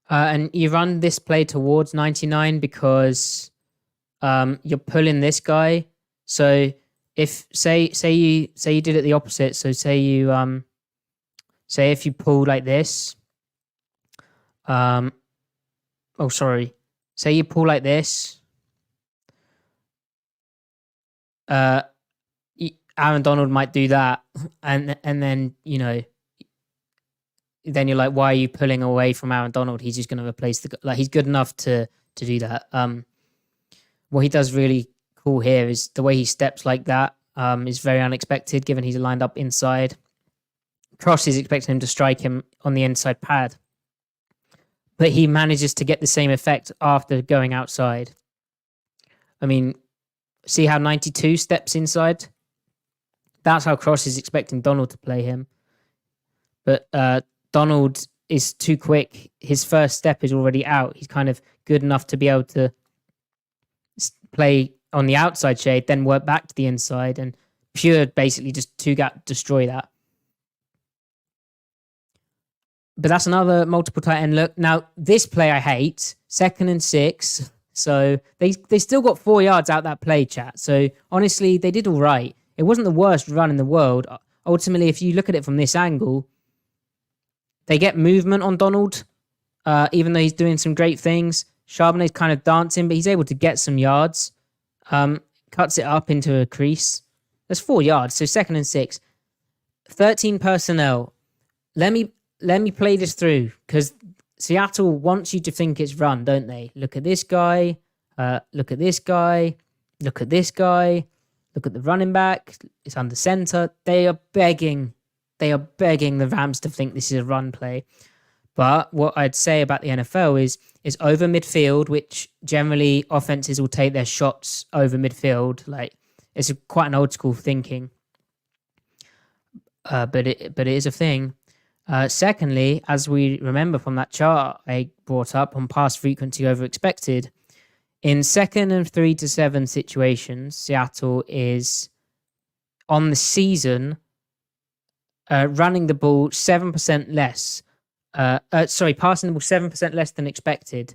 And you run this play towards 99 because you're pulling this guy. So if say you did it the opposite. So say if you pull like this. Say you pull like this. Aaron Donald might do that, and then then you're like, why are you pulling away from Aaron Donald? He's just going to replace he's good enough to do that. What he does really cool here is the way he steps like that is very unexpected, given he's lined up inside. Cross is expecting him to strike him on the inside pad, but he manages to get the same effect after going outside. I mean, see how 92 steps inside? That's how Cross is expecting Donald to play him. But Donald is too quick. His first step is already out. He's kind of good enough to be able to play on the outside shade, then work back to the inside, and Pure basically just two-gap destroy that. But that's another multiple tight end look. Now, this play I hate. 2nd and 6. So they still got 4 yards out that play, chat. So honestly, they did all right. It wasn't the worst run in the world. Ultimately, if you look at it from this angle, they get movement on Donald, even though he's doing some great things. Charbonnet's kind of dancing, but he's able to get some yards. Cuts it up into a crease. That's 4 yards, so 2nd and 6. 13 personnel. Let me play this through, because Seattle wants you to think it's run, don't they? Look at this guy. Look at this guy. Look at this guy. Look at the running back. It's under center. They are begging the Rams to think this is a run play. But what I'd say about the NFL is over midfield, which generally offenses will take their shots over midfield. Like, it's quite an old school thinking. But it is a thing. Secondly, as we remember from that chart I brought up on pass frequency over expected, in 2nd and 3 to 7 situations, Seattle is on the season running the ball 7% less. Passing the ball 7% less than expected,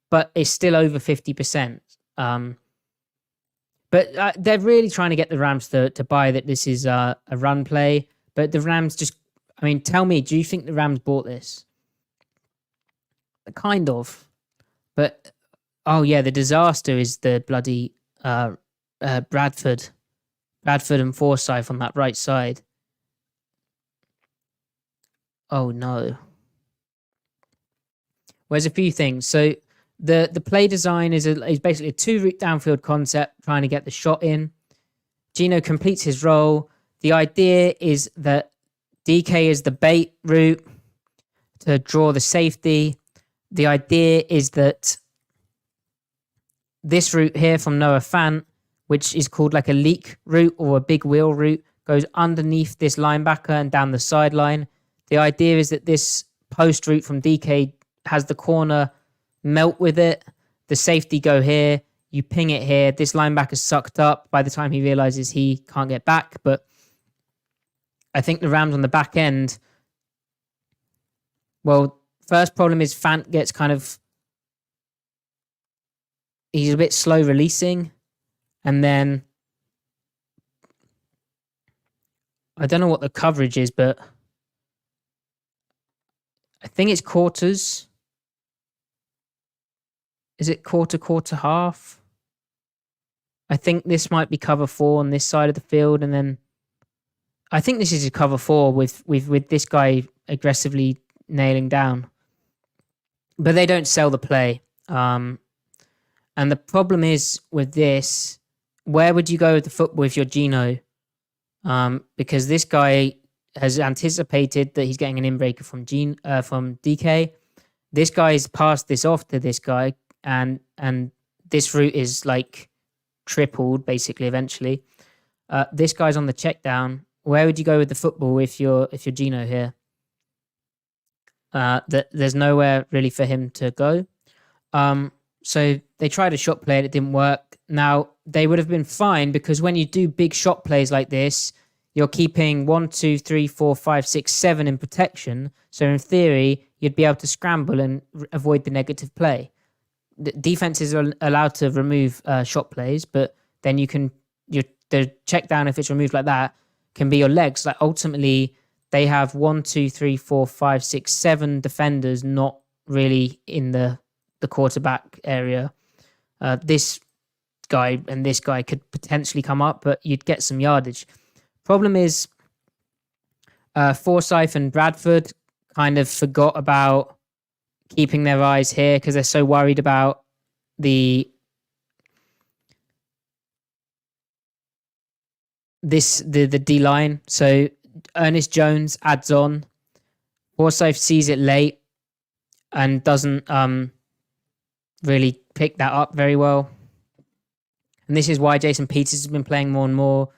but it's still over 50%. But they're really trying to get the Rams to buy that this is a run play. But the Rams just, tell me, do you think the Rams bought this? Kind of. But, the disaster is the bloody Bradford and Forsyth on that right side. Oh, no. Well, there's a few things. So the play design is basically a 2-route downfield concept, trying to get the shot in. Geno completes his role. The idea is that DK is the bait route to draw the safety. The idea is that this route here from Noah Fant, which is called like a leak route or a big wheel route, goes underneath this linebacker and down the sideline. The idea is that this post route from DK has the corner melt with it. The safety go here. You ping it here. This linebacker's sucked up by the time he realizes he can't get back. But I think the Rams on the back end, well, first problem is Fant gets he's a bit slow releasing. And then I don't know what the coverage is, but I think it's quarters. Is it quarter, half? I think this might be cover 4 on this side of the field, and then I think this is a cover 4 with this guy aggressively nailing down. But they don't sell the play. And the problem is with this, where would you go with the football if you're Geno? Because this guy has anticipated that he's getting an inbreaker from DK. This guy's passed this off to this guy, and this route is like tripled basically eventually. This guy's on the check down. Where would you go with the football if you're Gino here? There's nowhere really for him to go. So they tried a shot play and it didn't work. Now they would have been fine because when you do big shot plays like this, you're keeping 1, 2, 3, 4, 5, 6, 7 in protection. So in theory, you'd be able to scramble and avoid the negative play. The defenses are allowed to remove shot plays, but then the check down, if it's removed like that, can be your legs. Like ultimately, they have 1, 2, 3, 4, 5, 6, 7 defenders not really in the quarterback area. This guy and this guy could potentially come up, but you'd get some yardage. Problem is, Forsyth and Bradford kind of forgot about keeping their eyes here because they're so worried about the D line. So Ernest Jones adds on. Forsyth sees it late and doesn't really pick that up very well. And this is why Jason Peters has been playing more and more.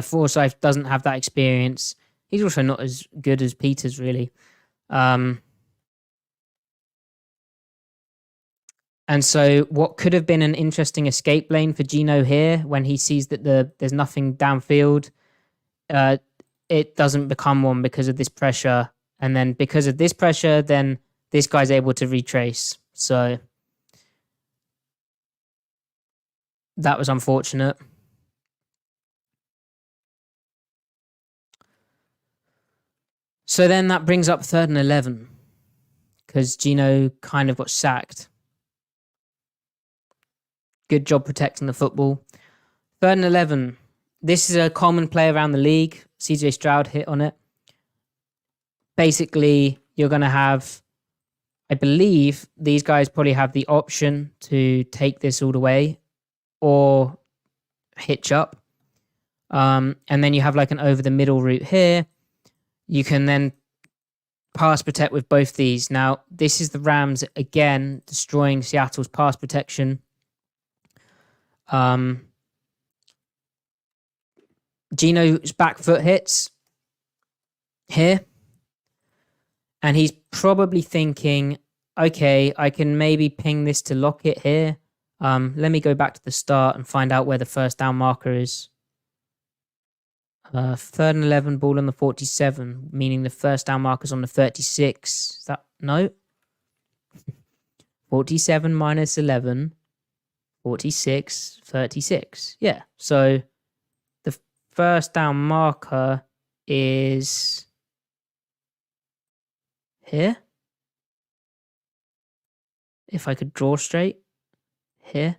Forsyth doesn't have that experience. He's also not as good as Peters, really. And so what could have been an interesting escape lane for Gino here when he sees that there's nothing downfield, it doesn't become one because of this pressure. And then because of this pressure, then this guy's able to retrace. So that was unfortunate. So then that brings up 3rd and 11 because Gino kind of got sacked. Good job protecting the football. 3rd and 11. This is a common play around the league. CJ Stroud hit on it. Basically, you're going to have, I believe, these guys probably have the option to take this all the way or hitch up. And then you have like an over the middle route here. You can then pass protect with both these. Now, this is the Rams again destroying Seattle's pass protection. Gino's back foot hits here. And he's probably thinking, okay, I can maybe ping this to Lockett here. Let me go back to the start and find out where the first down marker is. 3rd and 11, ball on the 47, meaning the first down marker's on the 36. Is that no? 47 minus 11, 46, 36. Yeah, so the first down marker is here. If I could draw straight. Here.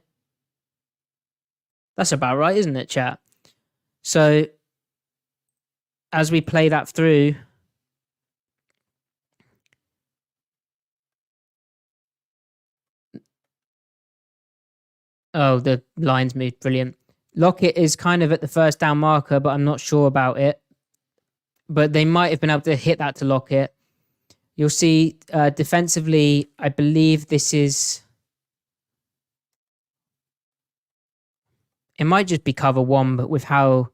That's about right, isn't it, chat? So as we play that through, oh, the lines moved. Brilliant. Lockett is kind of at the first down marker, but I'm not sure about it. But they might have been able to hit that to Lockett. You'll see defensively, I believe this is... It might just be cover 1, but with how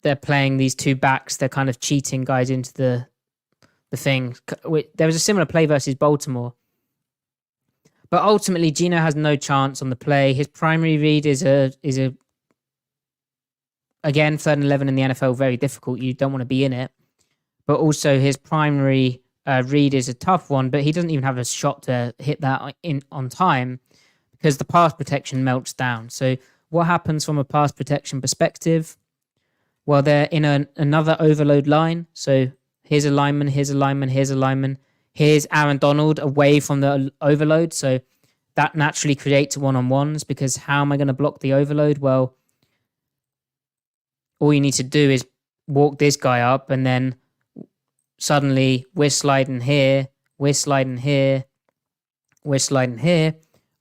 they're playing these two backs, they're kind of cheating guys into the thing. There was a similar play versus Baltimore. But ultimately, Gino has no chance on the play. His primary read is a again, 3rd and 11 in the NFL, very difficult. You don't want to be in it. But also his primary read is a tough one, but he doesn't even have a shot to hit that on time because the pass protection melts down. So what happens from a pass protection perspective? Well, they're in another overload line. So here's a lineman, here's a lineman, here's a lineman. Here's Aaron Donald away from the overload. So that naturally creates one-on-ones because how am I going to block the overload? Well, all you need to do is walk this guy up and then suddenly we're sliding here, we're sliding here, we're sliding here.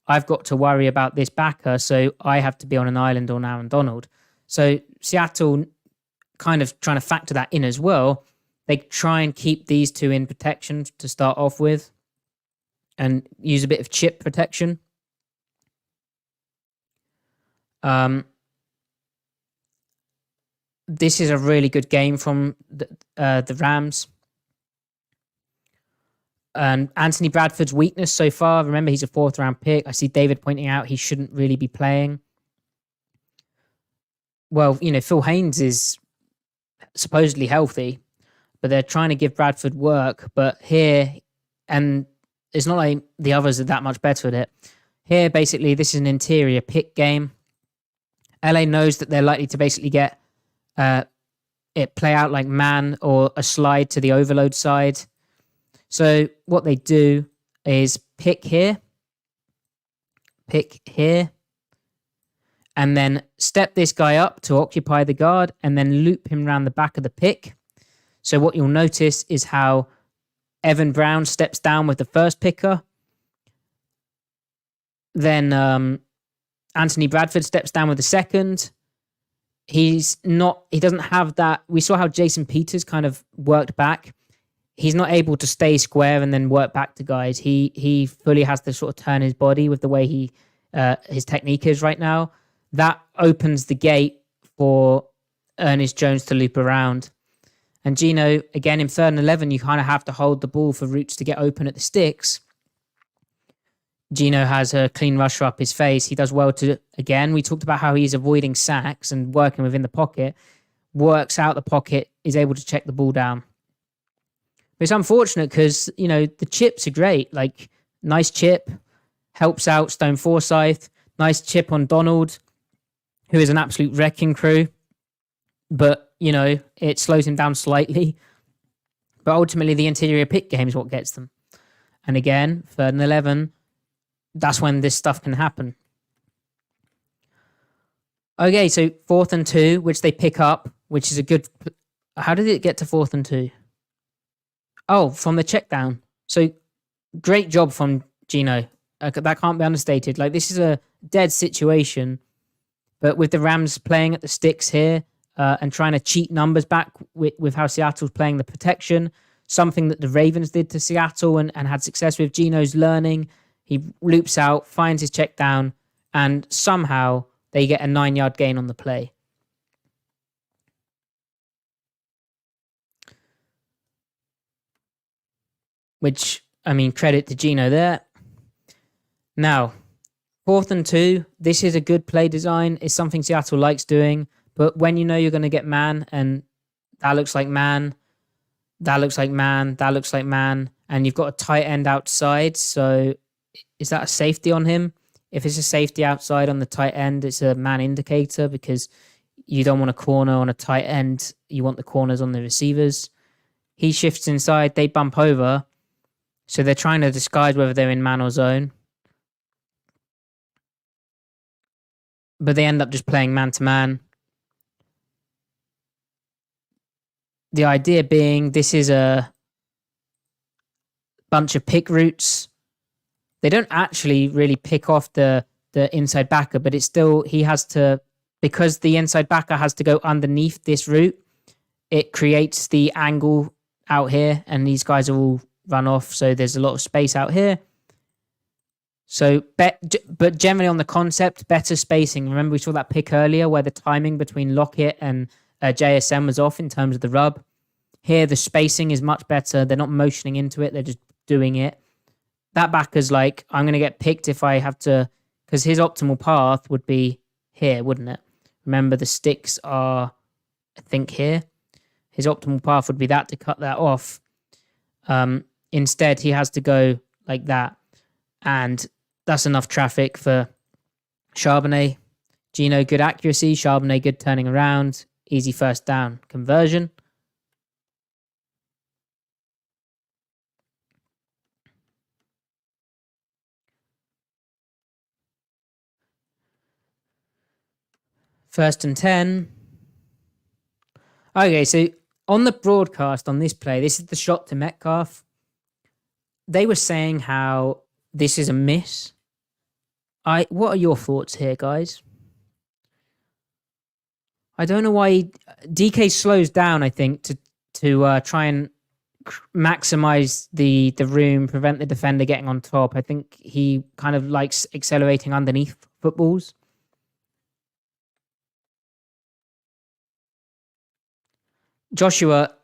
I've got to worry about this backer, so I have to be on an island on Aaron Donald. So Seattle kind of trying to factor that in as well. They try and keep these two in protection to start off with. and use a bit of chip protection. This is a really good game from the Rams. And Anthony Bradford's weakness so far, remember, he's a 4th round pick. I see David pointing out he shouldn't really be playing. Well, Phil Haynes is supposedly healthy, but they're trying to give Bradford work. But here, and it's not like the others are that much better at it. Here, basically, this is an interior pick game. LA knows that they're likely to basically get it play out like man or a slide to the overload side. So what they do is pick here, and then step this guy up to occupy the guard and then loop him around the back of the pick. So what you'll notice is how Evan Brown steps down with the first picker. Then Anthony Bradford steps down with the second. He doesn't have that. We saw how Jason Peters kind of worked back. He's not able to stay square and then work back to guys. He fully has to sort of turn his body with the way his technique is right now. That opens the gate for Ernest Jones to loop around. And Gino, again, in 3rd and 11, you kind of have to hold the ball for Roots to get open at the sticks. Gino has a clean rusher up his face. He does well to, again, we talked about how he's avoiding sacks and working within the pocket, works out the pocket, is able to check the ball down. But it's unfortunate because, the chips are great. Like, nice chip, helps out Stone Forsyth, nice chip on Donald, who is an absolute wrecking crew. But, it slows him down slightly. But ultimately, the interior pick game is what gets them. And again, 3rd and 11, that's when this stuff can happen. Okay, so 4th and 2, which they pick up, which is a good... How did it get to 4th and 2? Oh, from the check down. So, great job from Gino. That can't be understated. Like, this is a dead situation. But with the Rams playing at the sticks here and trying to cheat numbers back with how Seattle's playing the protection, something that the Ravens did to Seattle and had success with, Gino's learning. He loops out, finds his check down, and somehow they get a 9-yard gain on the play. Which, credit to Gino there. Now, 4th and 2, this is a good play design. It's something Seattle likes doing. But when you're going to get man, and that looks like man, that looks like man, that looks like man, and you've got a tight end outside, so is that a safety on him? If it's a safety outside on the tight end, it's a man indicator because you don't want a corner on a tight end. You want the corners on the receivers. He shifts inside, they bump over. So they're trying to disguise whether they're in man or zone. But they end up just playing man-to-man. The idea being this is a bunch of pick routes. They don't actually really pick off the inside backer, but it's still, he has to, because the inside backer has to go underneath this route, it creates the angle out here, and these guys are all run off, so there's a lot of space out here. So, but generally on the concept, better spacing. Remember we saw that pick earlier where the timing between Lockett and JSN was off in terms of the rub. Here, the spacing is much better. They're not motioning into it. They're just doing it. That backer's like, I'm going to get picked if I have to, because his optimal path would be here, wouldn't it? Remember, the sticks are, I think, here. His optimal path would be that to cut that off. Instead, he has to go like that. And that's enough traffic for Charbonnet. Gino, good accuracy. Charbonnet, good turning around. Easy first down conversion. First and 10. Okay, so on the broadcast on this play, this is the shot to Metcalf. They were saying how this is a miss. What are your thoughts here, guys? I don't know why DK slows down, I think, to try and maximize the room, prevent the defender getting on top. I think he kind of likes accelerating underneath footballs. Joshua,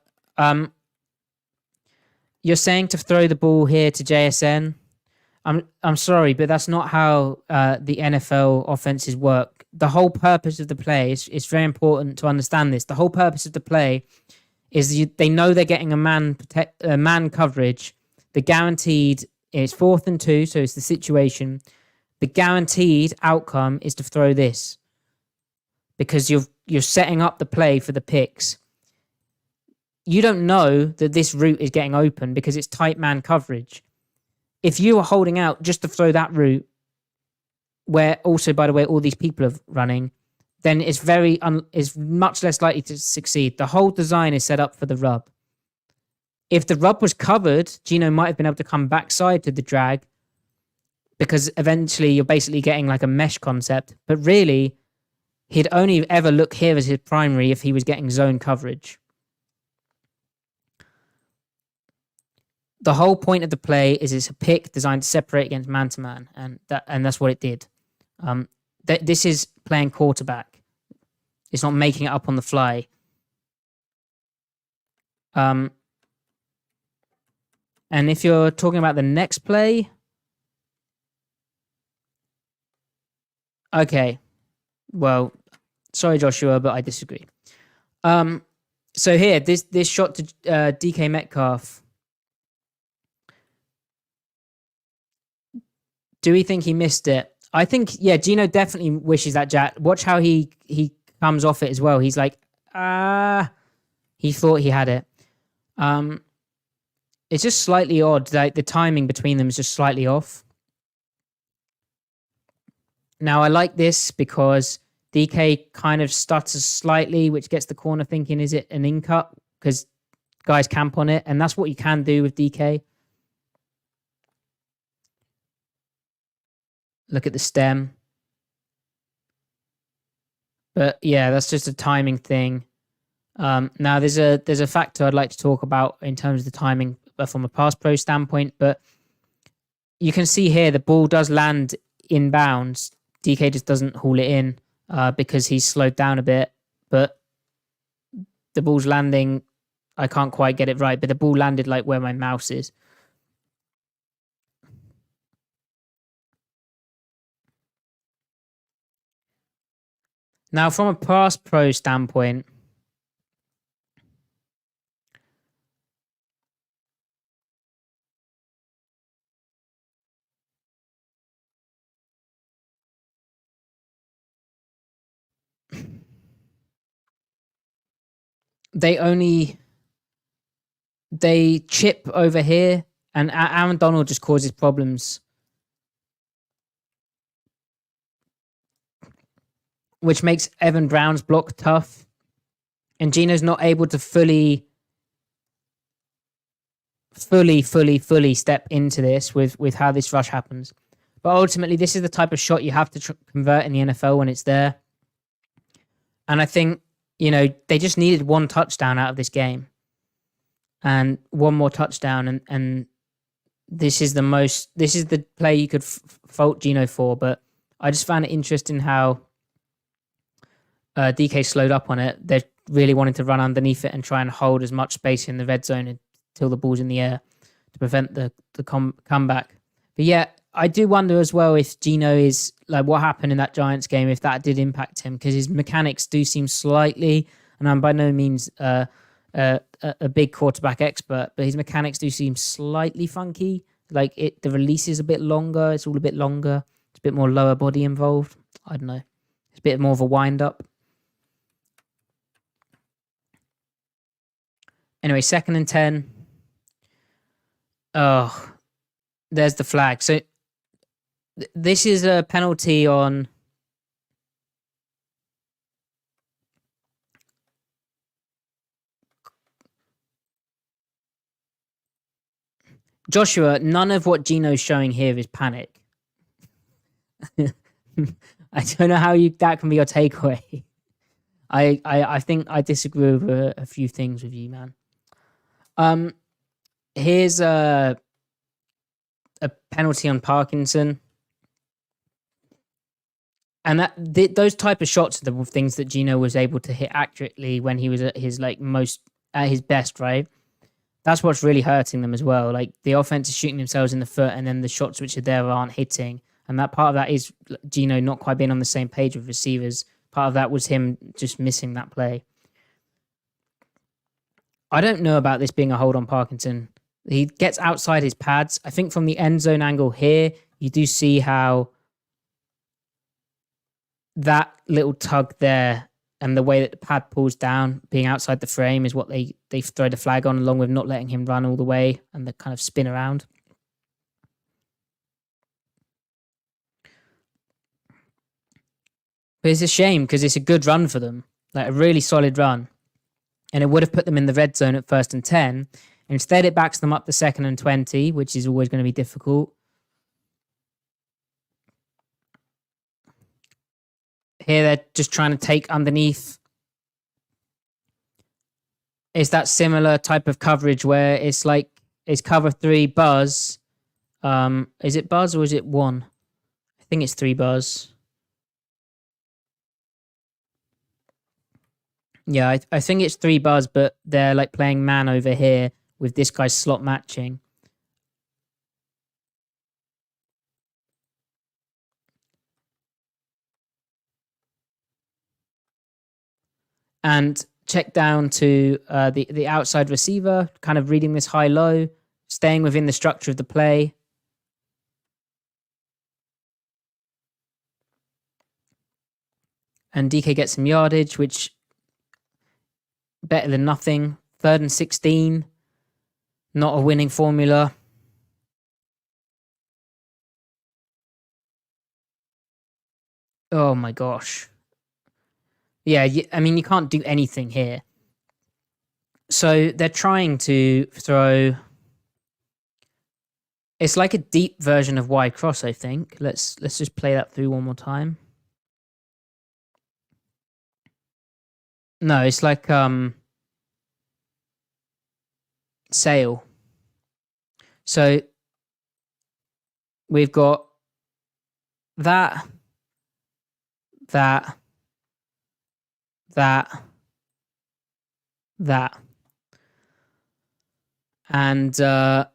you're saying to throw the ball here to JSN. I'm sorry, but that's not how the NFL offenses work. The whole purpose of the play is very important to understand this. The whole purpose of the play is they know they're getting a man coverage. The guaranteed is 4th and 2, so it's the situation. The guaranteed outcome is to throw this because you're setting up the play for the picks. You don't know that this route is getting open because it's tight man coverage. If you are holding out just to throw that route, where also, by the way, all these people are running, then it's is much less likely to succeed. The whole design is set up for the rub. If the rub was covered, Gino might have been able to come backside to the drag because eventually you're basically getting like a mesh concept. But really, he'd only ever look here as his primary if he was getting zone coverage. The whole point of the play is it's a pick designed to separate against man-to-man, and that's what it did. This is playing quarterback. It's not making it up on the fly. And if you're talking about the next play, okay. Well, sorry, Joshua, but I disagree. So here, this shot to DK Metcalf. Do we think he missed it? I think, yeah, Gino definitely wishes that Jack. Watch how he comes off it as well. He's like, he thought he had it. It's just slightly odd. Like the timing between them is just slightly off. Now, I like this because DK kind of stutters slightly, which gets the corner thinking, is it an in-cut? Because guys camp on it, and that's what you can do with DK. Look at the stem. But yeah, that's just a timing thing. Now there's a factor I'd like to talk about in terms of the timing from a pass pro standpoint, but you can see here the ball does land in bounds. DK just doesn't haul it in because he's slowed down a bit, but the ball's landing. I can't quite get it right, but the ball landed like where my mouse is. Now, from a pass pro standpoint, they chip over here, and Aaron Donald just causes problems, which makes Evan Brown's block tough. And Gino's not able to fully step into this with how this rush happens. But ultimately, this is the type of shot you have to convert in the NFL when it's there. And I think, they just needed one touchdown out of this game. And one more touchdown. And this is the play you could fault Gino for. But I just found it interesting how DK slowed up on it. They're really wanting to run underneath it and try and hold as much space in the red zone until the ball's in the air to prevent the comeback. But yeah, I do wonder as well if Gino is like what happened in that Giants game, if that did impact him, because his mechanics do seem slightly, and I'm by no means a big quarterback expert, but his mechanics do seem slightly funky. Like the release is a bit longer. It's all a bit longer. It's a bit more lower body involved. I don't know. It's a bit more of a wind up. Anyway, 2nd and 10. Oh, there's the flag. So this is a penalty on Joshua. None of what Gino's showing here is panic. I don't know how that can be your takeaway. I think I disagree with a few things with you, man. Here's a penalty on Parkinson. And those type of shots are the things that Gino was able to hit accurately when he was at his at his best, right? That's what's really hurting them as well. Like the offense is shooting themselves in the foot, and then the shots which are there aren't hitting. And that part of that is Gino not quite being on the same page with receivers. Part of that was him just missing that play. I don't know about this being a hold on Parkinson. He gets outside his pads. I think from the end zone angle here, you do see how that little tug there and the way that the pad pulls down, being outside the frame, is what they throw the flag on, along with not letting him run all the way and the kind of spin around. But it's a shame because it's a good run for them, like a really solid run. And it would have put them in the red zone at 1st and 10. Instead, it backs them up to 2nd and 20, which is always going to be difficult. Here, they're just trying to take underneath. It's that similar type of coverage where it's like, it's cover 3 buzz. Is it buzz or is it 1? I think it's 3 buzz. Yeah, I think it's 3 buzz, but they're like playing man over here with this guy's slot matching. And check down to the outside receiver, kind of reading this high-low, staying within the structure of the play. And DK gets some yardage, which better than nothing. 3rd and 16. Not a winning formula. Oh my gosh. Yeah, I mean, you can't do anything here. So they're trying to throw... It's like a deep version of Y cross, I think. Let's just play that through one more time. No, it's like sail. So we've got that, and the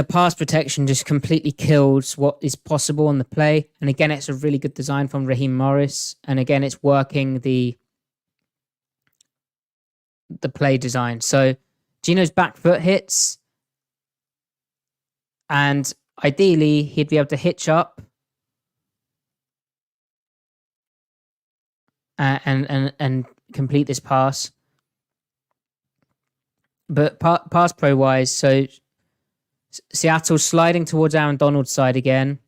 pass protection just completely kills what is possible on the play. And again, it's a really good design from Raheem Morris. And again, it's working the play design. So Gino's back foot hits, and ideally he'd be able to hitch up and complete this pass. But pass pro wise, so Seattle's sliding towards Aaron Donald's side again.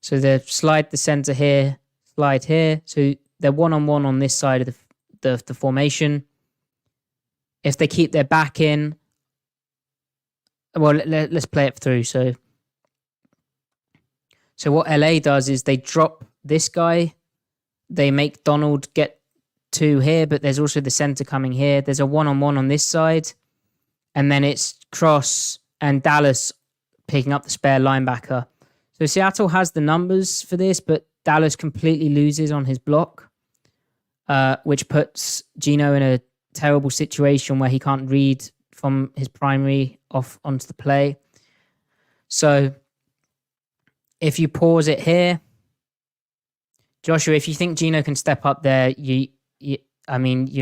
So they slide the center here, slide here. So they're one-on-one on this side of the formation. If they keep their back in, well, let's play it through. So what LA does is they drop this guy. They make Donald get 2 here, but there's also the center coming here. There's a one-on-one on this side. And then it's Cross and Dallas picking up the spare linebacker. So Seattle has the numbers for this, but Dallas completely loses on his block, which puts Gino in a terrible situation where he can't read from his primary off onto the play. So if you pause it here, Joshua, if you think Gino can step up there, you're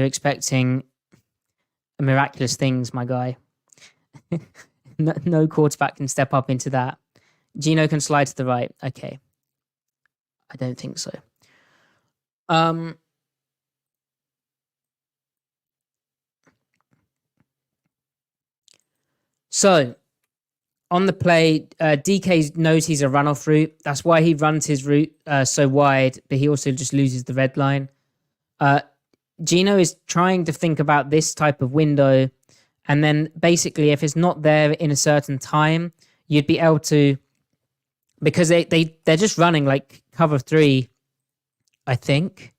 expecting miraculous things, my guy. No quarterback can step up into that. Gino can slide to the right. Okay. I don't think so. So, on the play, DK knows he's a runoff route. That's why he runs his route so wide, but he also just loses the red line. Gino is trying to think about this type of window, and then basically if it's not there in a certain time, you'd be able to, because they're just running like cover 3, I think.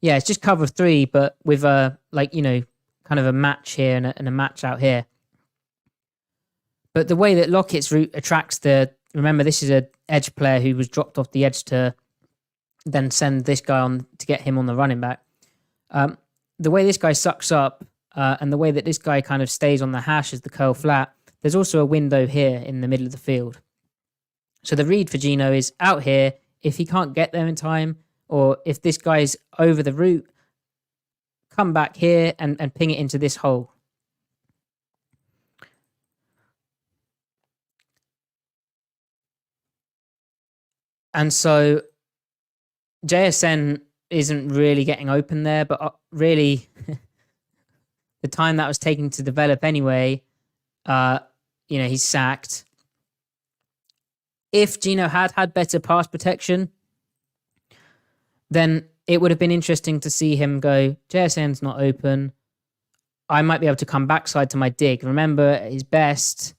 Yeah, it's just cover 3, but with kind of a match here and a match out here. But the way that Lockett's route attracts remember, this is an edge player who was dropped off the edge to then send this guy on to get him on the running back. The way this guy sucks up and the way that this guy kind of stays on the hash as the curl flat, there's also a window here in the middle of the field. So the read for Gino is out here. If he can't get there in time, or if this guy's over the route, come back here and ping it into this hole. And so JSN isn't really getting open there, but really the time that was taking to develop anyway, he's sacked. If Gino had better pass protection, then it would have been interesting to see him go, JSN's not open. I might be able to come backside to my dig. Remember, at his best,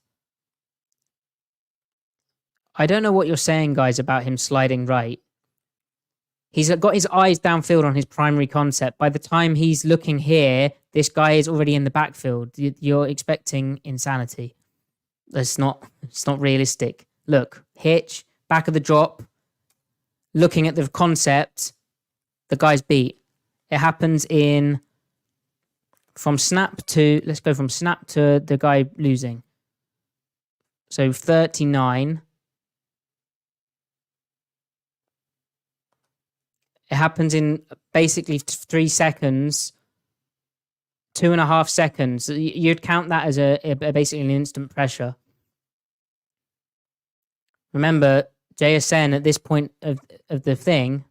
I don't know what you're saying, guys, about him sliding right. He's got his eyes downfield on his primary concept. By the time he's looking here, this guy is already in the backfield. You're expecting insanity. It's not realistic. Look, hitch, back of the drop, looking at the concept, the guy's beat. It happens from snap to the guy losing. So 39. It happens in basically 3 seconds, 2.5 seconds. You'd count that as basically an instant pressure. Remember, JSN at this point of the thing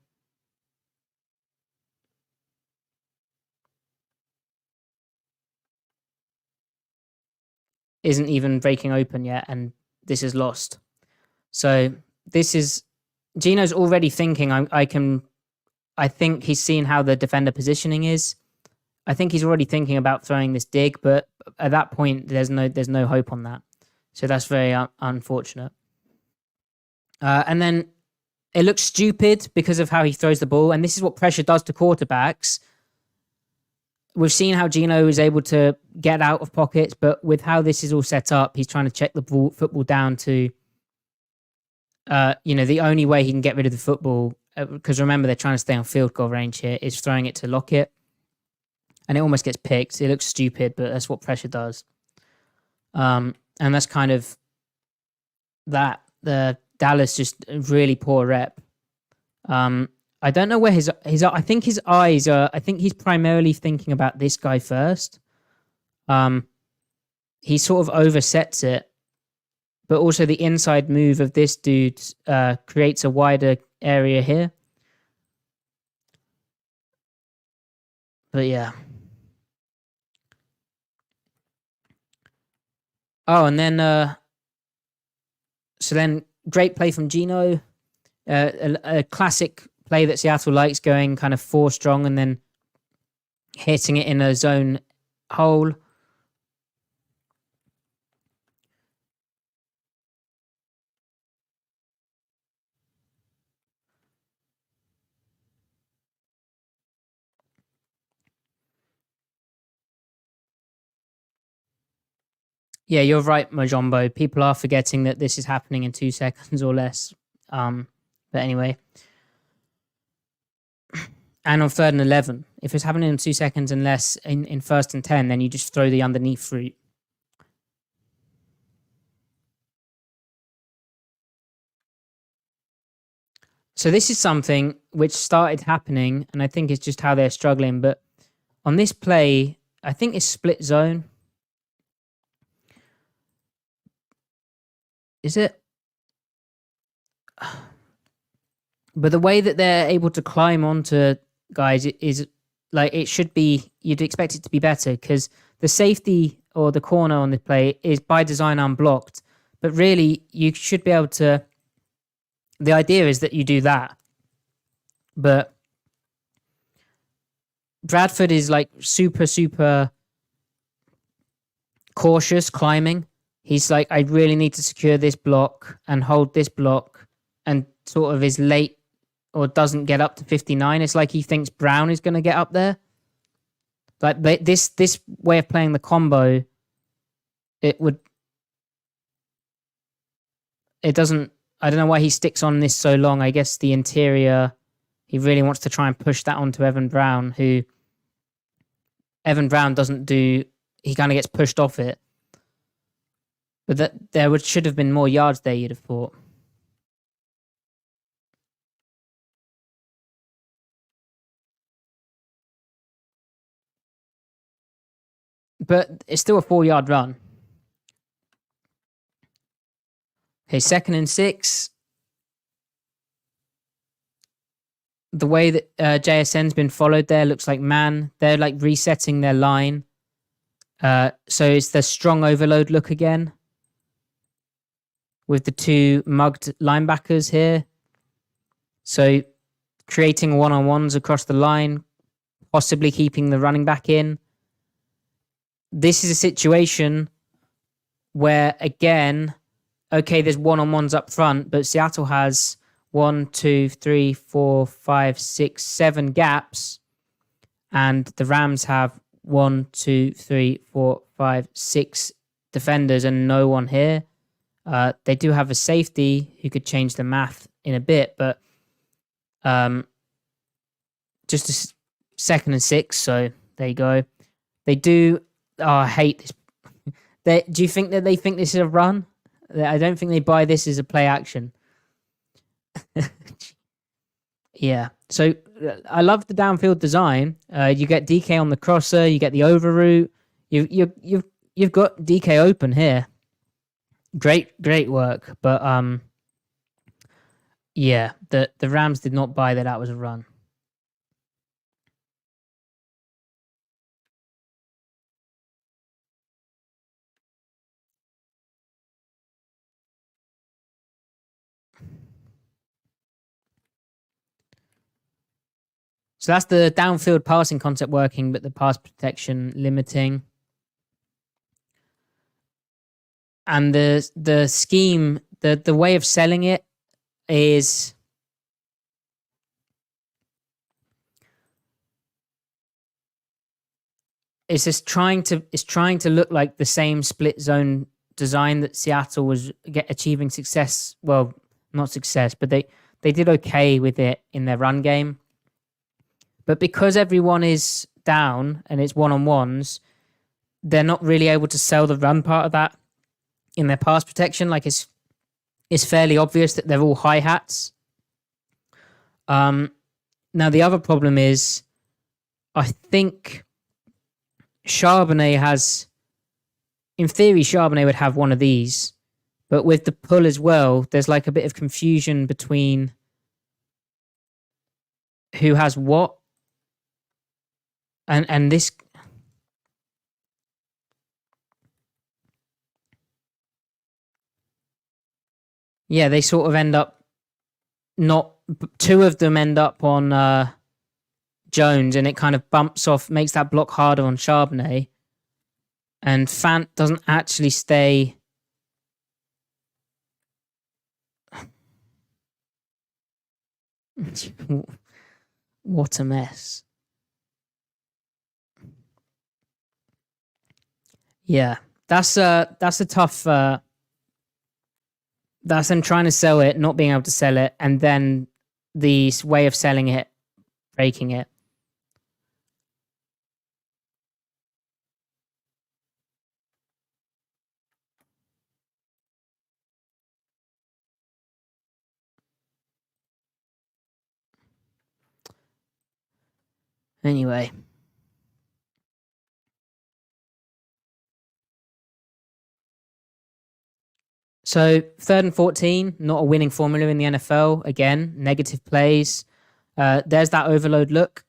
isn't even breaking open yet, and this is lost. So Gino's already thinking, I think he's seen how the defender positioning is. I think he's already thinking about throwing this dig, but at that point, there's no hope on that. So that's very unfortunate. And then it looks stupid because of how he throws the ball, and this is what pressure does to quarterbacks. We've seen how Gino is able to get out of pockets, but with how this is all set up, he's trying to check the football down to, the only way he can get rid of the football, because remember, they're trying to stay on field goal range here, is throwing it to Lockett. And it almost gets picked. It looks stupid, but that's what pressure does. And that's kind of that. The Dallas just really poor rep. I don't know where his I think his eyes are. I think he's primarily thinking about this guy first. He sort of oversets it, but also the inside move of this dude creates a wider area here. But yeah. Oh, and then great play from Gino. A classic play that Seattle likes, going kind of 4 strong and then hitting it in a zone hole. Yeah, you're right, Majombo. People are forgetting that this is happening in 2 seconds or less. But anyway. And on 3rd and 11, if it's happening in 2 seconds and less in 1st and 10, then you just throw the underneath route. So this is something which started happening, and I think it's just how they're struggling. But on this play, I think it's split zone. Is it? But the way that they're able to climb onto guys is like, it should be, you'd expect it to be better, because the safety or the corner on the play is by design unblocked. But really, you should be able to, the idea is that you do that. But Bradford is like super, super cautious climbing. He's like, I really need to secure this block and hold this block, and sort of is late or doesn't get up to 59. It's like he thinks Brown is going to get up there. Like this way of playing the combo, it would. It doesn't. I don't know why he sticks on this so long. I guess the interior, he really wants to try and push that onto Evan Brown, who Evan Brown doesn't do. He kind of gets pushed off it. But should have been more yards there, you'd have thought. But it's still a 4-yard run. Okay, 2nd and 6. The way that JSN's been followed there looks like man. They're like resetting their line. So it's the strong overload look again. With the 2 mugged linebackers here. So creating one-on-ones across the line. Possibly keeping the running back in. This is a situation where, again, okay, there's one-on-ones up front, but Seattle has 1, 2, 3, 4, 5, 6, 7 gaps, and the Rams have 1, 2, 3, 4, 5, 6 defenders and no one here. They do have a safety who could change the math in a bit, but just a 2nd and 6, so there you go. They do. Oh, I hate this. Do you think that they think this is a run? I don't think they buy this as a play action. Yeah. So I love the downfield design. You get DK on the crosser. You get the over route. You've got DK open here. Great work. But yeah, the Rams did not buy that was a run. So that's the downfield passing concept working, but the pass protection limiting. And the scheme, the way of selling it is it's trying to look like the same split zone design that Seattle was achieving success. Well, not success, but they did okay with it in their run game. But because everyone is down and it's one-on-ones, they're not really able to sell the run part of that in their pass protection. Like it's fairly obvious that they're all hi-hats. Now the other problem is, I think Charbonnet has, in theory, Charbonnet would have one of these, but with the pull as well, there's like a bit of confusion between who has what. And this, yeah, they sort of end up not. 2 of them end up on Jones, and it kind of bumps off, makes that block harder on Charbonnet, and Fant doesn't actually stay. What a mess. Yeah, that's a tough. That's them trying to sell it, not being able to sell it, and then the way of selling it, breaking it. Anyway. So 3rd and 14, not a winning formula in the NFL. Again, negative plays. There's that overload look.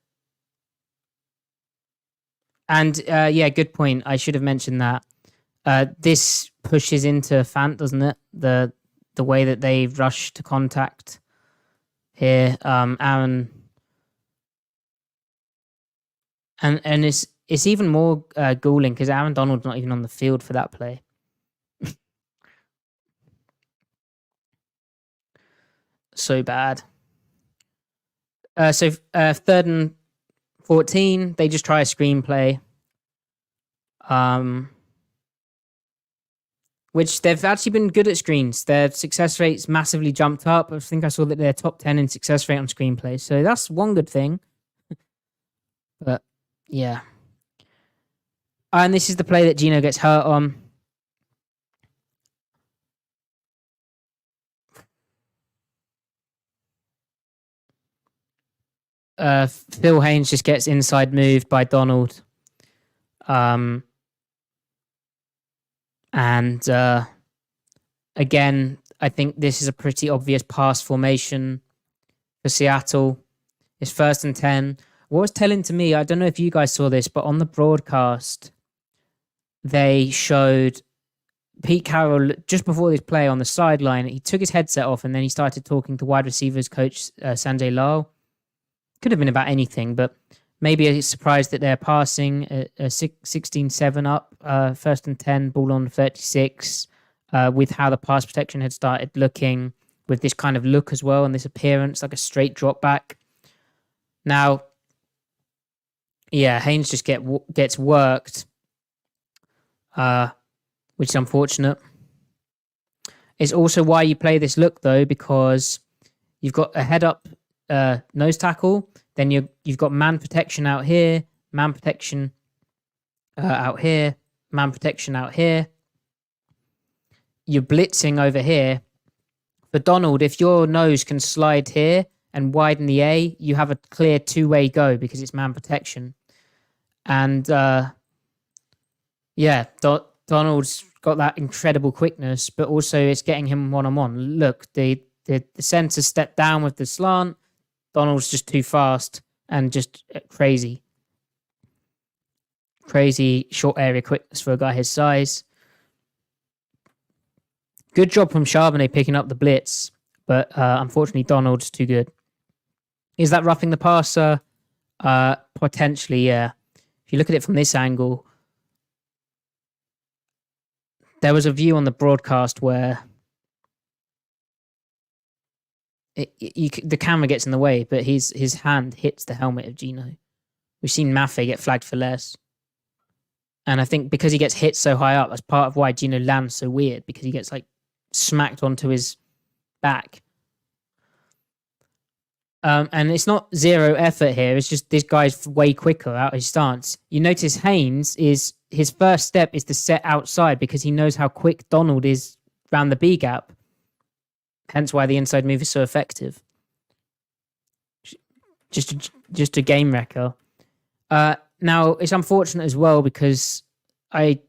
And yeah, good point. I should have mentioned that. This pushes into Fant, doesn't it? The way that they rush to contact here. Aaron. And it's even more galling because Aaron Donald's not even on the field for that play. So bad. So 3rd and 14, they just try a screenplay. Um, which they've actually been good at screens. Their success rate's massively jumped up. I think I saw that they're top 10 in success rate on screenplays. So that's one good thing. But yeah. And this is the play that Gino gets hurt on. Phil Haynes just gets inside moved by Donald. And again, I think this is a pretty obvious pass formation for Seattle. It's 1st and 10. What was telling to me, I don't know if you guys saw this, but on the broadcast, they showed Pete Carroll just before this play on the sideline. He took his headset off and then he started talking to wide receivers coach Sanjay Lal. Could have been about anything, but maybe a surprise that they're passing a 16-7 up, 1st and 10, ball on 36, with how the pass protection had started looking, with this kind of look as well and this appearance, like a straight drop back. Now, yeah, Haynes just gets worked, which is unfortunate. It's also why you play this look, though, because you've got a head-up nose tackle, then you've got man protection out here, man protection out here, man protection out here. You're blitzing over here. For Donald, if your nose can slide here and widen the A, you have a clear two-way go because it's man protection. And Donald's got that incredible quickness, but also it's getting him one-on-one. Look, the center stepped down with the slant. Donald's just too fast and just crazy. Crazy short area quickness for a guy his size. Good job from Charbonnet picking up the blitz, but unfortunately Donald's too good. Is that roughing the passer? Potentially, yeah. If you look at it from this angle, there was a view on the broadcast where the camera gets in the way, but his hand hits the helmet of Gino. We've seen Maffei get flagged for less. And I think because he gets hit so high up, that's part of why Gino lands so weird, because he gets like smacked onto his back. And it's not zero effort here. It's just this guy's way quicker out of his stance. You notice Haynes, his first step is to set outside because he knows how quick Donald is around the B gap. Hence why the inside move is so effective. Just a game wrecker. Now, it's unfortunate as well because I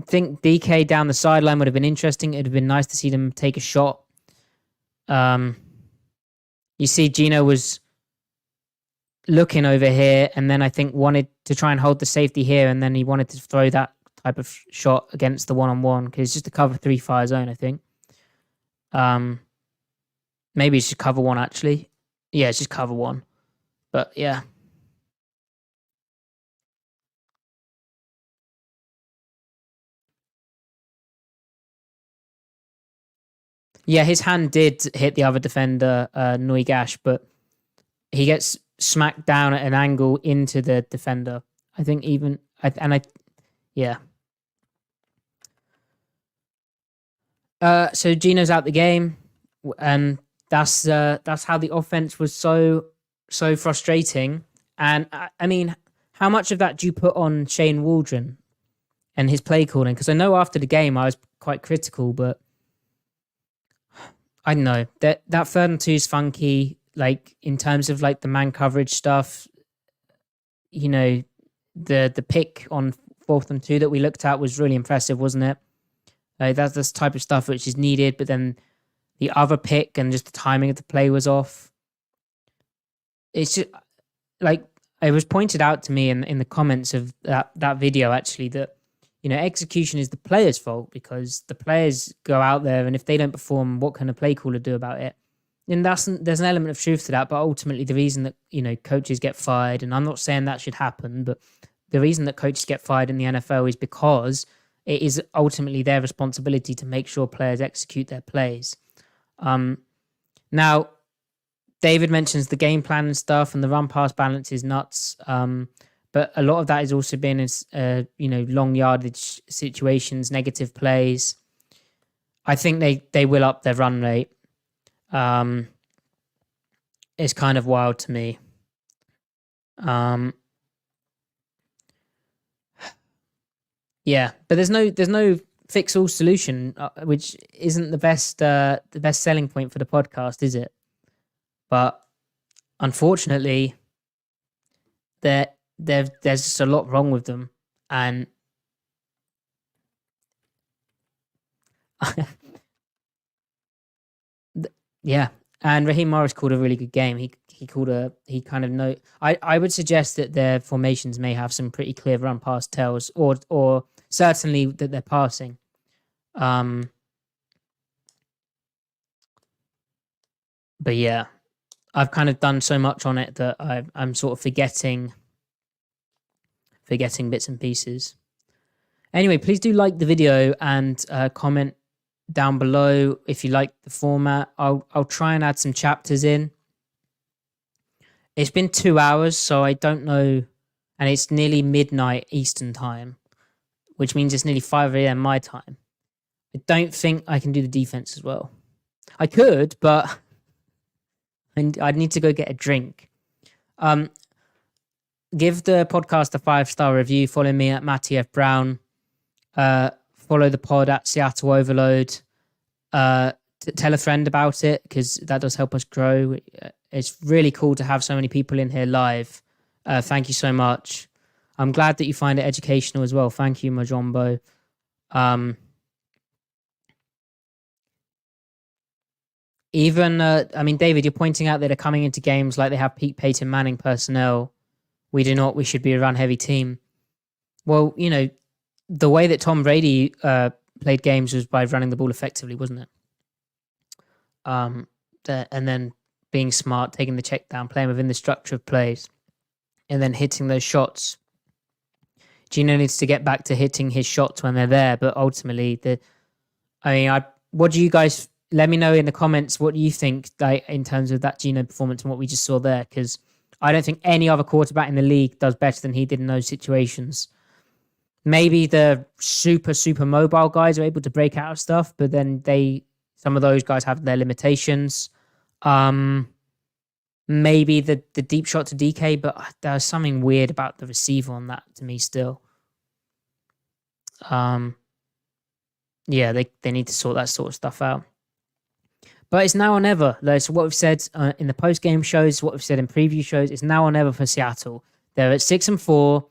think DK down the sideline would have been interesting. It would have been nice to see them take a shot. You see Gino was looking over here and then I think wanted to try and hold the safety here, and then he wanted to throw that type of shot against the one-on-one because it's just a cover 3 fire zone, I think. Maybe it's just cover 1, actually. Yeah, it's just cover 1. But, yeah. Yeah, his hand did hit the other defender, Noigash, but he gets smacked down at an angle into the defender. I think even... yeah. So Gino's out the game, and that's how the offense was so frustrating. And I mean, how much of that do you put on Shane Waldron and his play calling? Because I know after the game I was quite critical, but I don't know, that 3rd and 2 is funky. Like in terms of like the man coverage stuff, you know, the pick on 4th and 2 that we looked at was really impressive, wasn't it? Like that's the type of stuff which is needed, but then the other pick and just the timing of the play was off. It's just like it was pointed out to me in the comments of that video actually that, you know, execution is the player's fault because the players go out there and if they don't perform, what can a play caller do about it? And there's an element of truth to that, but ultimately the reason that, you know, coaches get fired, and I'm not saying that should happen, but the reason that coaches get fired in the NFL is because it is ultimately their responsibility to make sure players execute their plays. Now, David mentions the game plan and stuff, and the run-pass balance is nuts. but a lot of that has also been as long yardage situations, negative plays. I think they will up their run rate. It's kind of wild to me. Yeah, but there's no fix all solution, which isn't the best selling point for the podcast, is it? But unfortunately, there's just a lot wrong with them, and yeah. And Raheem Morris called a really good game. He kind of know. I would suggest that their formations may have some pretty clear run pass tells, or certainly that they're passing. But yeah, I've kind of done so much on it that I'm sort of forgetting bits and pieces. Anyway, please do like the video and comment down below if you like the format. I'll try and add some chapters in. It's been 2 hours, so I don't know, and it's nearly midnight Eastern time, which means it's nearly 5 a.m. my time. I don't think I can do the defense as well. I could, but I'd need to go get a drink. Give the podcast a 5-star review. Follow me at Matty F. Brown. Follow the pod at Seattle Overload. Tell a friend about it, because that does help us grow. It's really cool to have so many people in here live. Thank you so much. I'm glad that you find it educational as well. Thank you, Majombo. David, you're pointing out that they're coming into games like they have Peyton Manning personnel. We do not. We should be a run-heavy team. Well, the way that Tom Brady played games was by running the ball effectively, wasn't it? And then being smart, taking the check down, playing within the structure of plays, and then hitting those shots. Gino needs to get back to hitting his shots when they're there, but ultimately, what do you guys? Let me know in the comments what you think, like, in terms of that Gino performance and what we just saw there, because I don't think any other quarterback in the league does better than he did in those situations. Maybe the super, super mobile guys are able to break out of stuff, but then some of those guys have their limitations. Maybe the deep shot to DK, but there's something weird about the receiver on that to me still. Yeah, they need to sort that sort of stuff out. But it's now or never. So what we've said in the post-game shows, what we've said in preview shows, it's now or never for Seattle. They're at 6-4.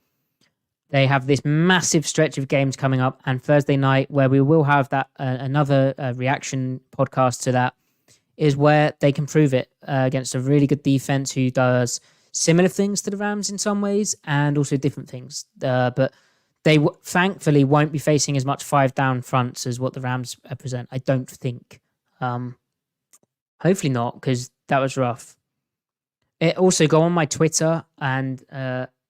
They have this massive stretch of games coming up, and Thursday night, where we will have that another reaction podcast to that, is where they can prove it against a really good defense who does similar things to the Rams in some ways and also different things. But they thankfully won't be facing as much 5-down fronts as what the Rams present, I don't think. Hopefully not, because that was rough. Also, go on my Twitter and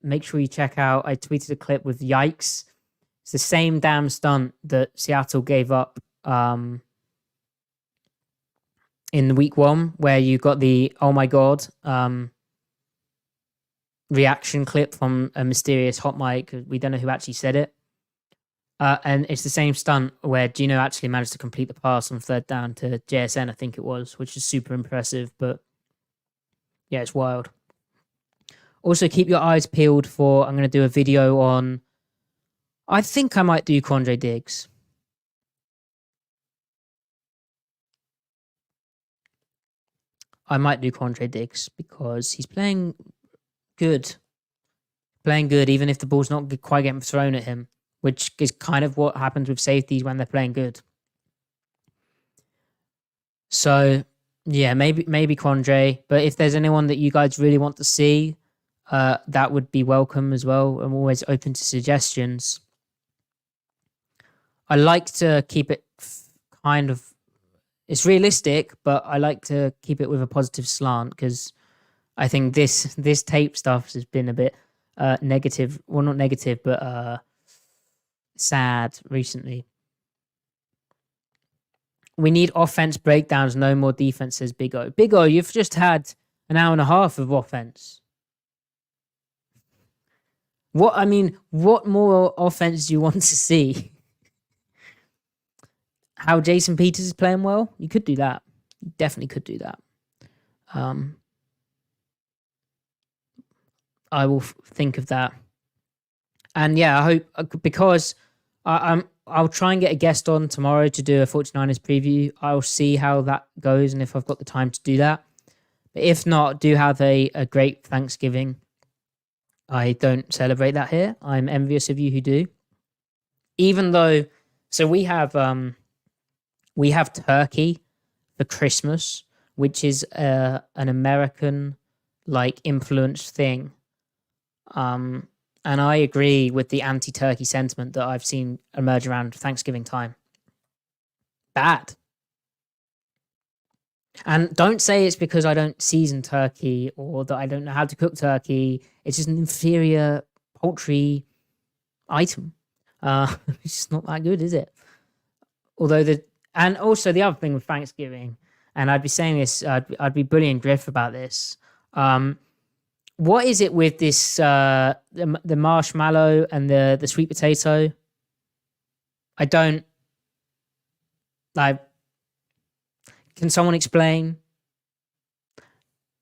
make sure you check out, I tweeted a clip with Yikes. It's the same damn stunt that Seattle gave up in week 1, where you got the oh my god reaction clip from a mysterious hot mic. We don't know who actually said it. And it's the same stunt where Gino actually managed to complete the pass on 3rd down to JSN, I think it was, which is super impressive. But yeah, it's wild. Also, keep your eyes peeled for, I'm going to do a video on, I think I might do Quandre Diggs. I might do Quandre Diggs because he's playing good. Playing good, even if the ball's not quite getting thrown at him, which is kind of what happens with safeties when they're playing good. So, yeah, maybe Quandre. But if there's anyone that you guys really want to see, that would be welcome as well. I'm always open to suggestions. I like to keep it kind of... It's realistic, but I like to keep it with a positive slant, because I think this tape stuff has been a bit negative. Well, not negative, but sad recently. We need offense breakdowns, no more defense, says Big O. Big O, you've just had an hour and a half of offense. What more offense do you want to see? How Jason Peters is playing well? You could do that. You definitely could do that. Um, I will think of that. And yeah, I hope because I'll try and get a guest on tomorrow to do a 49ers preview. I'll see how that goes and if I've got the time to do that. But if not, do have a great Thanksgiving. I don't celebrate that here. I'm envious of you who do. Even though, so we have turkey for Christmas, which is an American like influenced thing. And I agree with the anti-turkey sentiment that I've seen emerge around Thanksgiving time. Bad. And don't say it's because I don't season turkey or that I don't know how to cook turkey. It's just an inferior poultry item. It's just not that good, is it? And also the other thing with Thanksgiving, and I'd be saying this, I'd be bullying Griff about this. What is it with this the marshmallow and the sweet potato? I don't like. Can someone explain?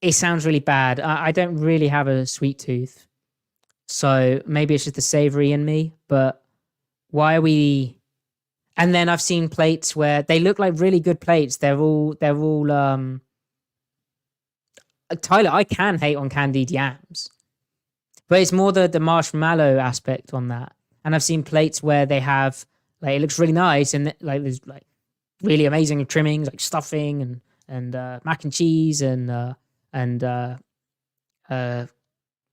It sounds really bad. I don't really have a sweet tooth, so maybe it's just the savory in me. But why are we? And then I've seen plates where they look like really good plates. They're all Tyler, I can hate on candied yams, but it's more the marshmallow aspect on that. And I've seen plates where they have like it looks really nice and like there's like really amazing trimmings like stuffing and mac and cheese and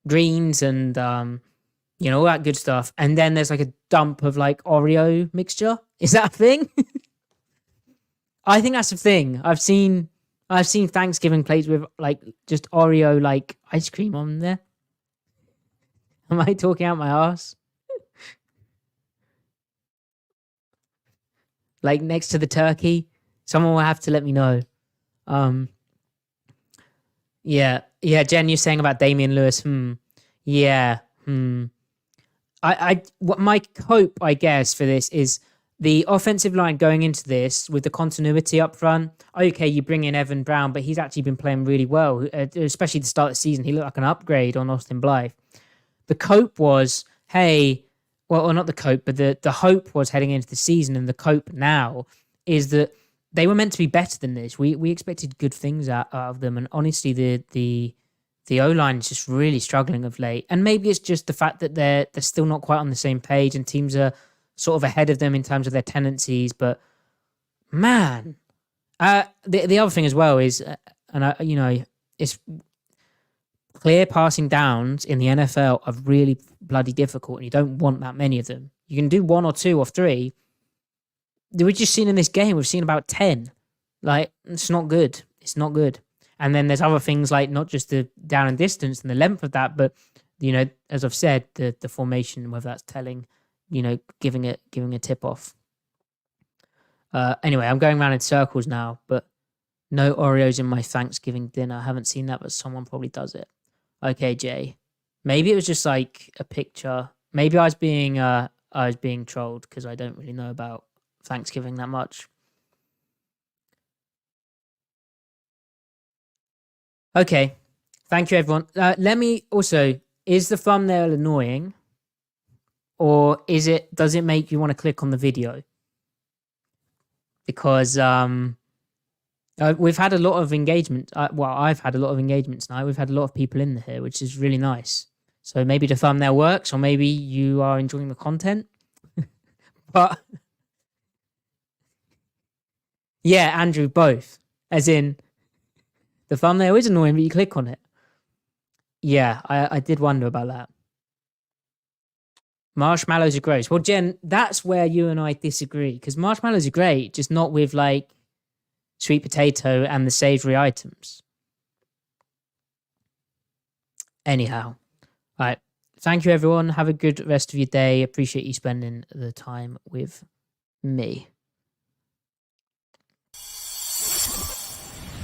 greens and all that good stuff. And then there's like a dump of like Oreo mixture. Is that a thing? I think that's a thing. I've seen Thanksgiving plates with like just Oreo like ice cream on there. Am I talking out my ass? Like next to the turkey. Someone will have to let me know. Yeah, Jen, you're saying about Damian Lewis. Yeah. What my hope, I guess, for this is the offensive line going into this with the continuity up front. Okay, you bring in Evan Brown, but he's actually been playing really well, especially the start of the season. He looked like an upgrade on Austin Blythe. The cope was, or not the cope, but the hope was heading into the season, and the cope now is that they were meant to be better than this. We expected good things out of them, and honestly, the O-line is just really struggling of late. And maybe it's just the fact that they're still not quite on the same page, and teams are sort of ahead of them in terms of their tendencies. But man, the other thing as well is, it's clear passing downs in the NFL are really bloody difficult, and you don't want that many of them. You can do 1 or 2 or 3. We've just seen in this game, we've seen about 10. Like, it's not good. It's not good. And then there's other things like not just the down and distance and the length of that, but, as I've said, the formation, whether that's telling, giving a tip off. Anyway, I'm going around in circles now, but no Oreos in my Thanksgiving dinner. I haven't seen that, but someone probably does it. Okay, Jay. Maybe it was just like a picture. Maybe I was being trolled because I don't really know about Thanksgiving that much. Okay. Thank you, everyone. Let me also, is the thumbnail annoying? Or does it make you want to click on the video? Because we've had a lot of engagement. I've had a lot of engagements now. We've had a lot of people in here, which is really nice. So maybe the thumbnail works, or maybe you are enjoying the content. But yeah, Andrew, both. As in, the thumbnail is annoying, but you click on it. Yeah, I did wonder about that. Marshmallows are gross. Well, Jen, that's where you and I disagree, because marshmallows are great, just not with like sweet potato and the savory items. Anyhow, all right. Thank you, everyone. Have a good rest of your day. Appreciate you spending the time with me.